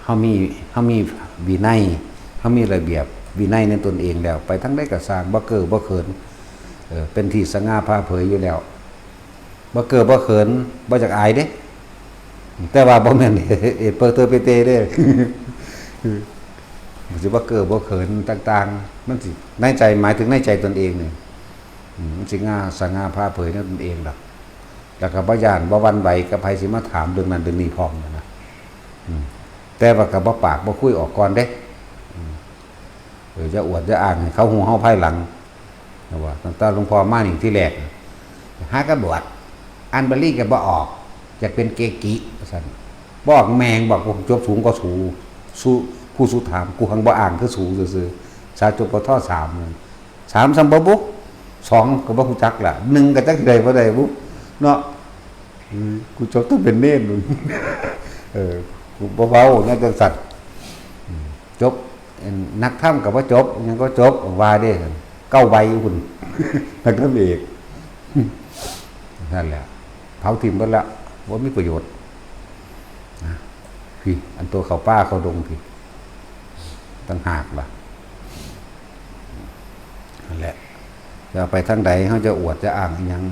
เฮามีวินัยเฮามีระเบียบวินัยในตนเองแล้วไปทั้งได้ก็สร้างบ่เก้อบ่เขินเป็นที่สง่าผ่าเผยอยู่แล้วบ่เก้อบ่เขินบ่จักอายเด้แต่ว่าบ่แม่นเปิดเตอเปเตเด้ มันสิบ่เก้อบ่เขินต่างๆมันสิในใจหมายถึงในใจตนเองนี่มันสิง่าสง่าผ่าเผยในตนเองดอกแล้วก็บ่ย่านบ่หวั่นไหวกับไผสิมาถามเรื่องนั้นเรื่องนี้พร้อมนะแต่ว่าก็บ่ปากบ่คุยออกก่อนเด้จะอวดจะอ้างให้เขาฮู้เฮาภายหลังนะว่าตั้งแต่หลวงพ่อมานี่ที่แรกหากระบวชอ่านบาลีก็บ่ออกจะเป็นเกกิว่าซั่นบอกแมงบอกผมจบสูงก็สูผู้สุถามกูหังบ่อ่านคือสูซื่อๆชาจบปท3 3ซัมบ่บุ2ก็บ่ฮู้จักล่ะ1ก็จักได้บ่ได้บุเนาะกูจบต้องเป็นเน้นนู่นกูบ่เว้าเนี่ยจังสัตว์จบนักธรรมก็บ่จบยังก็จบว่าเด้9ใบพุ่นนักธรรมเอกนั่นแหละเผาทิ่มเบิดละบ่มีประโยชน์พี่อันตัวเขาป้าเขาดงพี่ตั้งหากล่ะนั่นแหละจะไปทางใดเขาจะอวดจะอ้างยัง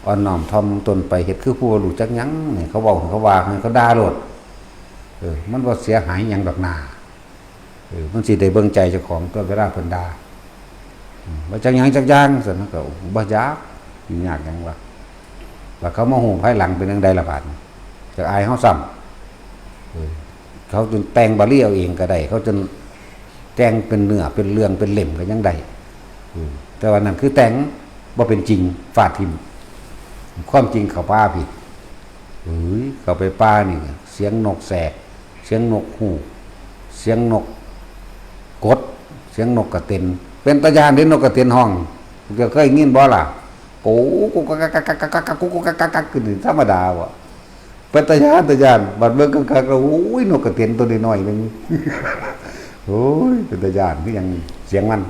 อ่อนน้อมถ่อมตนไปเฮ็ดคือผู้รู้จักยังเนี่ยเขาบอกเขาว่าเขาด่าโลดมันบ่เสียหายหยังดอกหน้ามันสิได้เบิ่งใจเจ้าของตัวเวลาเพิ่นด่าบ่จักหยังจักอย่างซั่นมันก็บ่ยากยากหยังวะแล้วเขามาฮู้ภายหลังเป็นจังได๋ล่ะบาดจักอายเฮาซ้ำเขาจนแต่งบาลีเอาเองก็ได้เขาจนแต่งเป็นเนื้อเป็นเรื่องเป็นเล่มก็ยังได้แต่ว่านั่นคือแต่งบ่เป็นจริงฟาดทิ่มความจริงเขาป้าผิดเขาไปป้านี่เสียงนกแสกเสียงนกฮูกเสียงนกกดเสียงนกกระเต็นเป็นตาญาณเด้นกกระเต็นห้องก็เคยยินบ่ล่ะโอ้กูกะกะกะกะกะกะกูกะกะกะคือธรรมดาว่ะเป็นตาญาณบัดเบิ่งกักๆแล้วโอ้ยนกกระเต็นตัวน้อยๆนึงโอ้ยเป็นตาญาณคือหยังเสียงมัน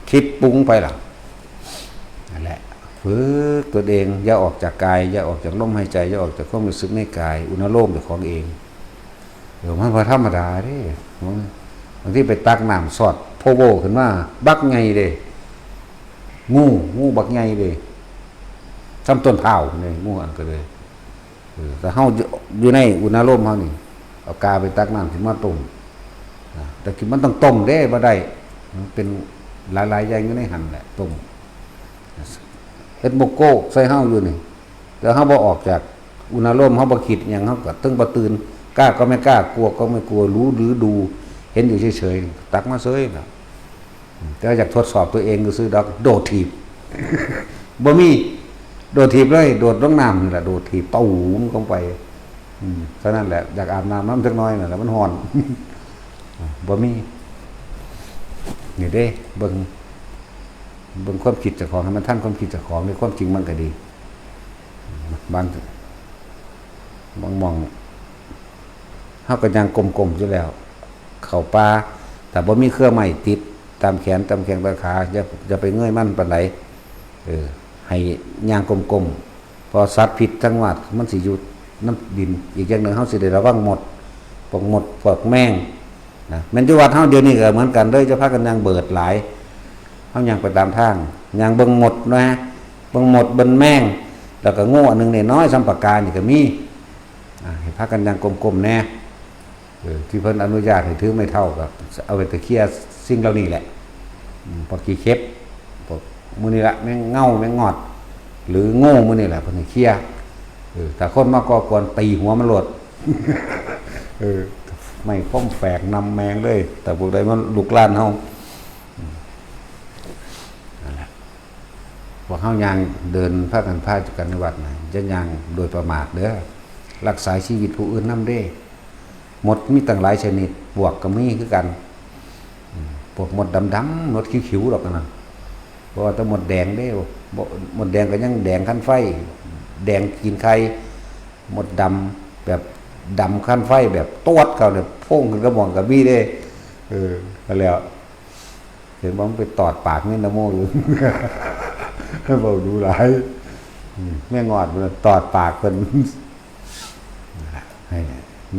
คิดปรุงไปล่ะนั่นแหละฝึกตัวเองอย่าออกจากกายอย่าออกจากลมหายใจอย่าออกจากความรู้สึกในกายอุณโลมเป็นของเองมันบ่ธรรมดาเด้บางทีไปตักน้ำสอดโพโบขึ้นมาบักไงเด้งูบักไงเด้ซ้ำต้นเผาเนี่ยงูอันก็เลยแต่เฮาอยู่ในอุณโลมเฮานี่เอากาไปตักน้ำขึ้นมาต้มแต่คือมันต้องต้มเด้บ่ได้มันเป็นหลายๆอย่างอยู่ในหั่นแหละต้มเฮ็ดโมโก้ใส่เฮาอยู่นี่แต่เฮาบ่ออกจากอุณโลมเฮาบ่คิดหยังเฮาก็ตึงบ่ตื่นกล้าก็ไม่กล้ากลัวก็ไม่กลัวรู้หรือดูเห็นอยู่เฉยๆตักมาเฉยน่ะแต่อยากทดสอบตัวเองก็ซื้อดอกโดดถีบบ่มีโดดถีบเลยโดดลงน้ำนี่แหละโดดถีบตู้มลงไปเท่านั้นแหละอยากอาบน้ำสักน้อยน่ะแล้วมันร้อนบ่มีนี่เด้เบิ่งความคิดเจ้าของให้มันทันความคิดเจ้าของในความจริงมันก็ดีบางมองเฮาก็ยังกลมๆอยู่แล้วเข้าป่าแต่บ่มีเครื่องไม้ติดตามแขนตามแข้งตามขาอย่าไปเงยมันปานใดให้ย่างกลมๆพอสัตว์ผิดทั้งวัดมันสิอยู่น้ำดินอีกอย่างนึงเฮาสิได้ระวังหมดพวกแมงนะแม่นอยู่วัดเฮาเดี๋ยวนี้ก็เหมือนกันเด้อจะพากันย่างเบิดหลายเฮาย่างไปตามทางย่างเบิ่งหมดนะเบิ่งหมดเบิ่งแมงแล้วก็โง่อันนึงน้อยๆสัมปกานี่ก็มีให้พากันย่างกลมๆแน่ที่เพิ่นอนุญาตให้ถือไม่เท่ากับเอาไปตะเคียสิ่งเหล่านี้แหละพอกี่เข็บพวกมื้อนี้ละแม่งเง่าแม่งงอดหรือโง่มื้อนี้แหละเพิ่นให้เคลียถ้าคนมาก่อกวนตีหัวมันโลดไม่ค่อมแฝกนำแมงเลยแต่พวกใดมันลุกลานเฮานั่นแหละพวกเฮายางเดินพากันพาจากกันในวัดน่ะจะยางโดยประมาทเด้อรักษาชีวิตผู้อื่นนำเด้หมดมีตั้งหลายชนิดบวกก็มีคือกันพวกหมดดำๆหมดขิวๆดอกนะเพราะว่าแต่หมดแดงเด้หมดแดงก็ยังแดงขั้นไฟแดงกินไข่หมดดำแบบดำขั้นไฟแบบตวดเขาเนี่ยพุ่งขึ้นกระหม่อมกระบี้เด้แล้วเห็นว่ามันไปตอดปากนี่นะโมอยู่ให้เบาดูหลายแม่งอดมันตอดปากเพิ่นให้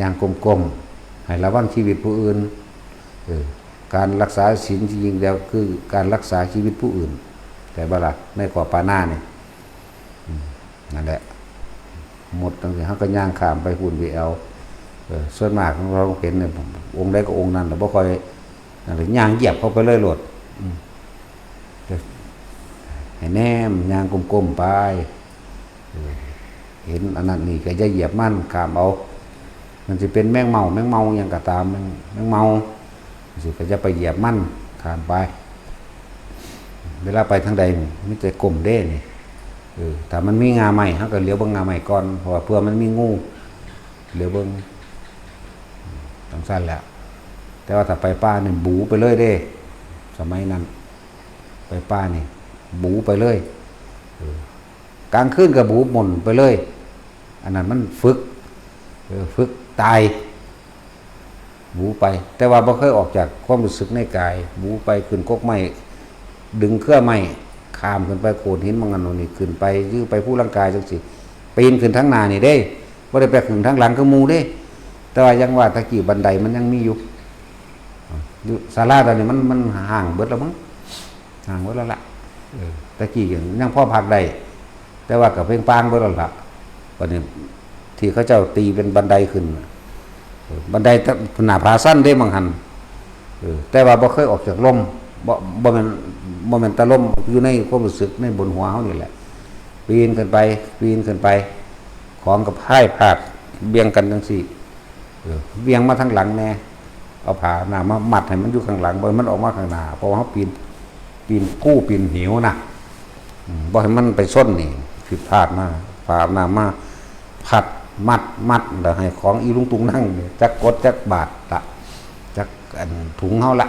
ย่างกลมๆให้ระวังชีวิตผู้อื่นการรักษาศีลจริงๆแล้วคือการรักษาชีวิตผู้อื่นแต่บ่ล่ะในข้อปานาเนี่ยนั่นแหละหมดตั้งแต่เฮาก็ย่างข้ามไปหุ่นไปเอา ส่วนมากเราเห็นเนี่ยองค์ใดก็องค์นั้นแต่บ่ค่อยหรือย่างเหยียบเข้าไปเลยโหลดให้แนมย่างกลมๆไปเห็นอันนั้นนี่ก็จะเหยียบมั่นขามเอามันจะเป็นแมงเมาอย่างก็ตามแมงเมาสิก็จะไปเหยียบมั่นขามไปเวลาไปทางใดมิจะกลมเด้นี่แต่มันมีงาใหม่เขาก็เลี้ยวเบิ่งงาใหม่ก่อนเพราะว่าเพื่อมันมีงูเลี้ยวเบิ่งต้องสั้นแหละแต่ว่าถ้าไปป้าเนี่ยบูไปเลยเด้สมัยนั้นไปป้านี่บูไปเลยกลางคืนกับบูหม่นไปเลยอันนั้นมันฝึกตายบูไปแต่ว่าบ่เคยออกจากความรู้สึกในกายบูไปขึ้นกกไม้ดึงเครื่องไม้ข้ามขึ้นไปโขดหินบางอันนี่ขึ้นไปยื้อไปผู้ร่างกายจังสิปีนขึ้นทั้งหน้านี่ได้บ่ได้ไปขึ้นทั้งหลังคือหมู่เด้แต่ว่ายังว่าตะกี้บันไดมันยังมีอยู่ศาลาตอนนี้มันห่างเบิดแล้วมั้งห่างเบิดแล้วล่ะตะกี้ยังพ่อพักได้แต่ว่ากับเพ่งปางเบิดแล้วล่ะวันนี้ที่เขาเจ้าตีเป็นบันไดขึ้นบันไดหน้าผาสั้นได้บางหันแต่ว่าบ่เคยออกจากลมบ่แม่นตะลมอยู่ในความรู้สึกในบนหัวเฮานี่แหละปีนขึ้นไปของกับพ่ายผาดเบี่ยงกันจังซี่เบี่ยงมาทางหลังแน่เอาผ้าหน้ามามัดให้มันอยู่ข้างหลังบ่ให้มันออกมาข้างหน้าเพราะว่าเฮาปีนกู้ปีนหิวนะบ่ให้มันไปส้นนี่ผิดพลาดมาผ้าหน้ามาผัดมัดแล้วให้ของอีลุงตุงนั่งจักกดจักบาทละจักอันถุงเฮาละ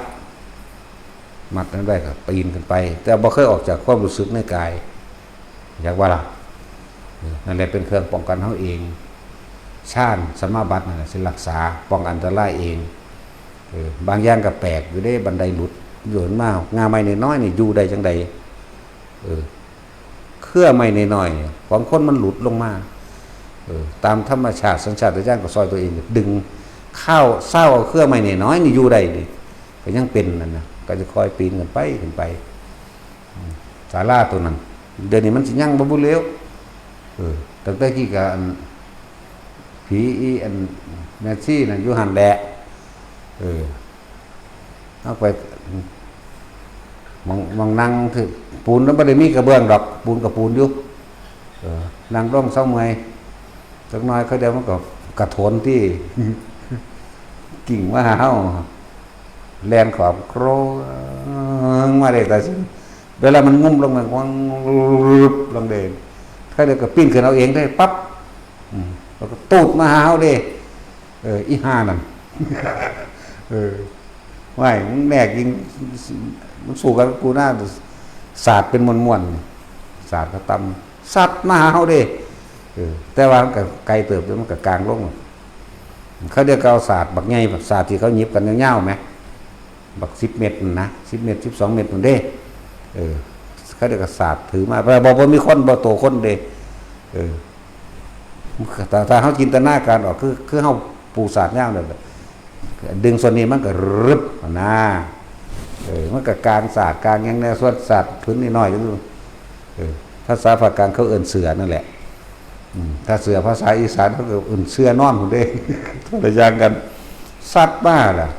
มัดนั้นได้ก็ปีนขึ้นไปแต่บ่เคยออกจากความรู้สึกในกายอยากว่าล่ะนั่นแหละเป็นเครื่องป้องกันเฮาเองชาญสมาบัตินั่นแหละสิรักษาป้องกันอันตรายเองบางอย่างก็แปลกอยู่ได้บันไดหลุดโยนมางาไม้น้อยๆนี่อยู่ได้จังใดเครือไม้น้อยๆของคนมันหลุดลงมาตามธรรมชาติสัญชาตญาณก็ซอยตัวเองดึงข้าวเศร้าเอาเครือไม้น้อยๆนี่อยู่ได้ดิก็ยังเป็นนั่นนะก็จะคอยปีนขึ้นไปศาลาตัวนั้นเดี๋ยวนี้มันสิยั่งบ่บุเร็วตั้งแต่กี้ก็ผีอันแม่ชีน่ะอยู่หั่นแหละเอาไปมองนั่งถือปูนแล้วบ่ได้มีกระเบื้องดอกปูนกับปูนอยู่นั่งร่องเศร้าเมื่อยสักน้อยเขาเดี๋ยวมันก็กระโถนที่กิ่งว่าเฮาแลนขอบโครมาได้แต่เวลามันงุ้มลงมันวังลงเด่นเขาเดี๋ยวก็ปิ้นขึ้นเอาเองได้ปั๊บแล้วก็ตูดมาหาเฮาเด้อีห่านั่นไม่แม่ยิงมันสู้กันกูหน้าศาสตร์เป็นม้วนศาสตร์ก็ตำสัตว์มาหาเฮาเด้แต่ว่ามันก็ไกลเติบแล้วมันก็กลางลงเขาเรียกเอาศาสตร์บักใหญ่แบบศาสตร์ที่เขาหยิบกันยาวๆไหมบัก10 เมตรนะ10 เมตร12 เมตรมันเด้เขาเรียกศาสตร์ถือมาแต่บอกว่ามีคนบ่โตคนเด้แต่เขาจินตนาการออกคือเขาปูศาสตร์ยาวเลยดึงส่วนนี้มันก็รึบนะมันก็กลางศาสตร์กลางยังแนวส่วนศาสตร์พื้นนิดหน่อยก็ดูภาษาภาคกลางเขาเอิ่นเสือนั่นแหละถ้าเสือภาษาอีสานเขาก็เอิ่นเสือนอนคนเด้ตัวอย่างกันสัตว์มาล่ะ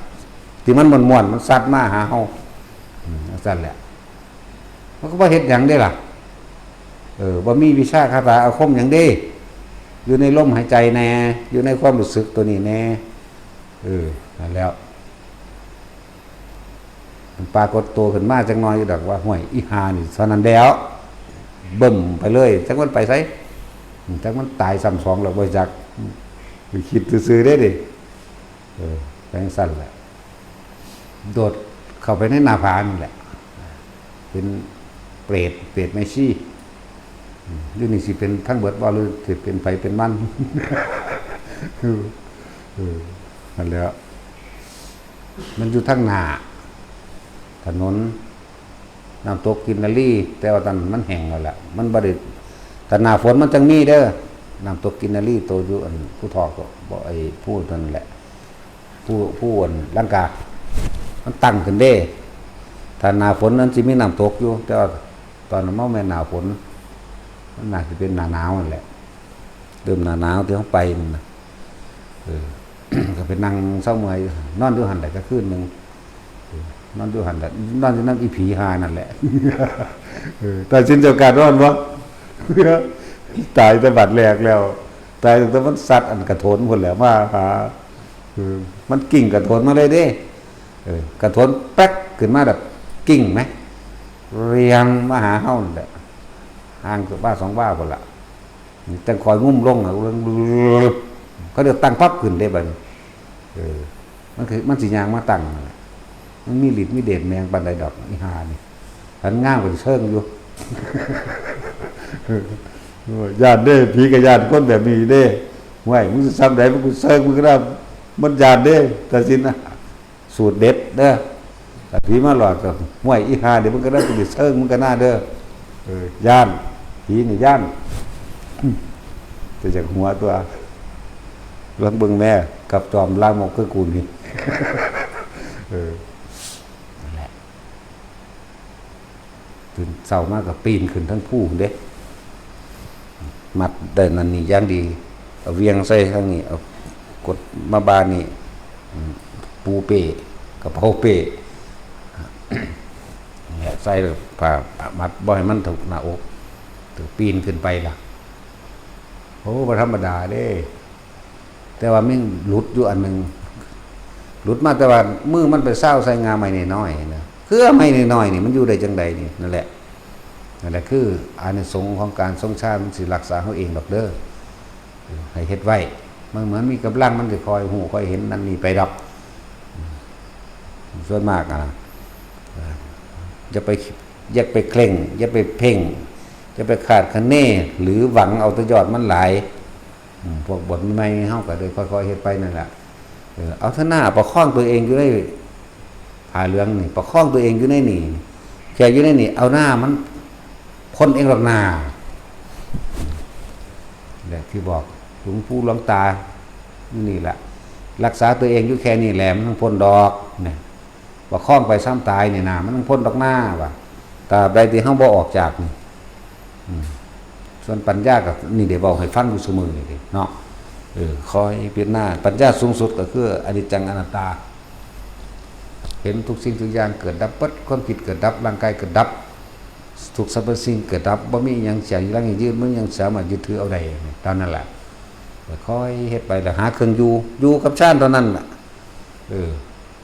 ที่มันม่วนมันสัตว์มาหาเฮาสั่นแหละมันก็บ่เฮ็ดหยังได้ล่ะบ่มีวิชาคาถาอาคมหยังเด้อยู่ในลมหายใจแน่อยู่ในความรู้สึกตัวนี้แน่นั่นแล้วมันปรากฏตัวขึ้นมาจังน้อยอยู่ดอกว่าห้วยอีหานี่เท่านั้นแล้วเบิ่มไปเลยจังมันไปไสจังมันตายซ้ำสองแล้วบ่จักไปคิดซื่อๆได้ดิแปลงสั้นแหละโดดเข้าไปในหน้าผานี่แหละเป็นเปรตไม่ชี้หรือนี่สิเป็นทั้งเบิดบ่หรือสิเป็นไฟเป็นมันนั่นแหละมันอยู่ทั้งหน้าถนนน้ำตกกินนารีแต่ว่าตอนมันแห้งแล้วแหละมันบ่ได้แต่หน้าฝนมันจังมีเด้อน้ำตกกินนารีโตอยู่อันผู้ทอก็บ่ไอ้ผู้นั่นแหละผู้อันร่างกายมันตั้งขึ้นเด้ถ้าหน้าฝนนั้นสิมีน้ำตกอยู่แต่ว่าตอนนั้นมันแม่นหน้าฝนมันน่าจะเป็นหน้าหนาวนั่นแหละเดิมหน้าหนาวที่เขาไปนั่นน่ะ ก็ไปนั่งเศร้าเมื่อยนอนอยู่หันได้ก็คืนนึงนอนอยู่หันได้นอนอยู่นำอีผีหานั่นแหละแต่สินเจ้าการนอนบ่ตายแต่บัดแรกแล้วตายแต่มันสัตว์อันกระโถนพุ่นแล้วมาหามันกิ่งกระโถนมาเลยเด้กระโถนแป๊กขึ้นมาแบบกิ่งไหมเรียงมาหาเฮานั่นแหละห่างกับบ้า2บ้าพุ่นล่ะจังคอยงุ้มลงอ่ะเขาเดี๋ยวตั้งปั๊บขึ้นได้บัดนี้มันคือมันสิยางมาตั้งมันมีฤทธิ์มีเดชแมงปานใดดอกอีหานี่หันง่างไปเชิงอยู่ญาติเด้ผีกับญาติคนแบบนี้เด้ห่วยมึงสิซ้ำใดมึงกูเชิงมึงก็ได้มันญาติเด้แต่สินะสูตรเด็ดเด้อแต่ผีมาหลอกก็ห่วยอีหาเดี๋ยวมึงก็ได้กูสิเชิงมึงก็น่าเด้อญาติผีนี่ญาติแต่จากหัวตัวลองเบิ่งแม่กับจอมล่างหมกคือกูนี่นั่นแหละตื่นเช้ามากกับปีนขึ้นทั้งผู้เด้มัดได้นั่นนี่อย่างดีเอาเวียงใส่ทางนี้เอากดมาบานนี่ปูเป้กระเพราเป้เนี่ยใส่ผ้ามัดบ่ให้มันถูกหน้าอกถึงปีนขึ้นไปล่ะโอ้บ่ธรรมดาเด้แต่ว่ามันหลุดอยู่อันนึงหลุดมาแต่ว่ามือมันไปเศร้าใส่งาใหม่น้อยๆนะคือใหม่น้อยๆนี่มันอยู่ได้จังใดนี่นั่นแหละคืออานิสงส์ของการทรงชาติมันสิรักษาเฮาเองดอกเด้อให้เฮ็ดไว้มันเหมือนมีกำลังมันสิคอยหูคอยเห็นนั่นนี่ไปดอกส่วนมากอย่าไปเคร่งอย่าไปเพ่งจะไปขาดคะเนหรือหวังเอาแตยอดมันหลายพวกบทใหม่เฮาก็เลยค่อยๆเฮ็ดไปนั่นแหละเอาเท่าหน้าประคองตัวเองอยู่ในผ่าเหลืองนี่ประคองตัวเองอยู่ในนี่แค่อยู่ในนี่เอาหน้ามันพ้นเองหรอกหน้าแหละที่บอกหลวงปู่หลวงตานี่แหละรักษาตัวเองอยู่แค่นี้แหละมันต้องพ้นดอกเนี่ยประคองไปซ้ำตายนี่นะมันต้องพ้นดอกหน้าว่ะตราบใดที่เฮาบ่ออกจากนี่ส่วนปัญญากับนี่เดี๋ยวบอกให้ฟังอยู่เสมอนี่เนาะคอยเปลี่ยนหน้าปัญญาสูงสุดก็คืออนิจจังอนัตตาเห็นทุกสิ่งทุกอย่างเกิดดับปั๊บความคิดเกิดดับร่างกายเกิดดับทุกสรรพสิ่งเกิดดับบ่มีหยังเสียอยู่ร่างยืดมันยังสามารถยึดถือเอาได้ตอนนั้นแหละคอยเฮ็ดไปแล้วหาเครื่องอยู่กับชาติตอนนั้นน่ะ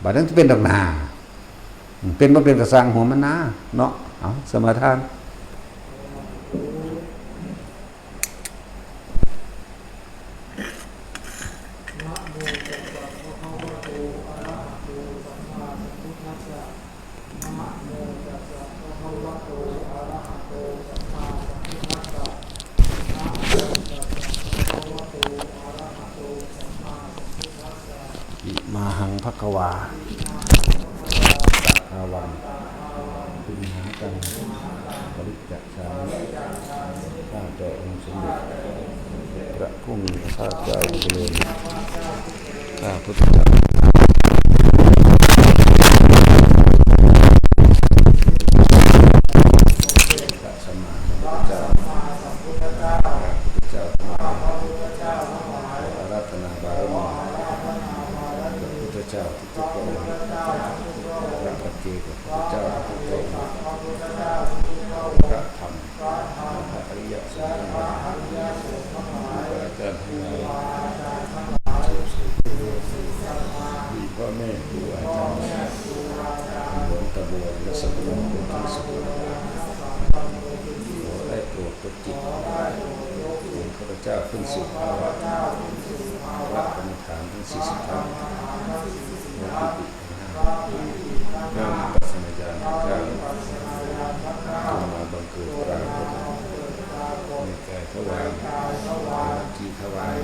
บัดนั้นจะเป็นดอกนาเป็นบ่เป็นกระสังหัวมันนาเนาะเอาสมาทานมาหังภควาอาวังคุณหากังบริจาคสารข้าแต่องค์สมเด็จพระผู้มีพระภาคเจ้าเจริญข้าพุทธเจ้าสมมาเจ้ารัตนาบารมีพุทธเจ้าทุกพระองค์พระปัจเจกพุทธเจ้าทุกพระองค์พระธรรมพระอริยสงฆ์พระอาจารย์ทั้งหลายมีพ่อแม่ครูอาจารย์หลวงตาบัวและสัมภาระเป็นที่สุดขอได้โปรดจิตของข้าพเจ้าขึ้นสู่ภาวะพระกรรมฐานทั้ง40 ท่านและปิติเรื่องปัสนาญาณเจ้าจงมาบังเกิดปรากฏในกายทวารในจีทวาร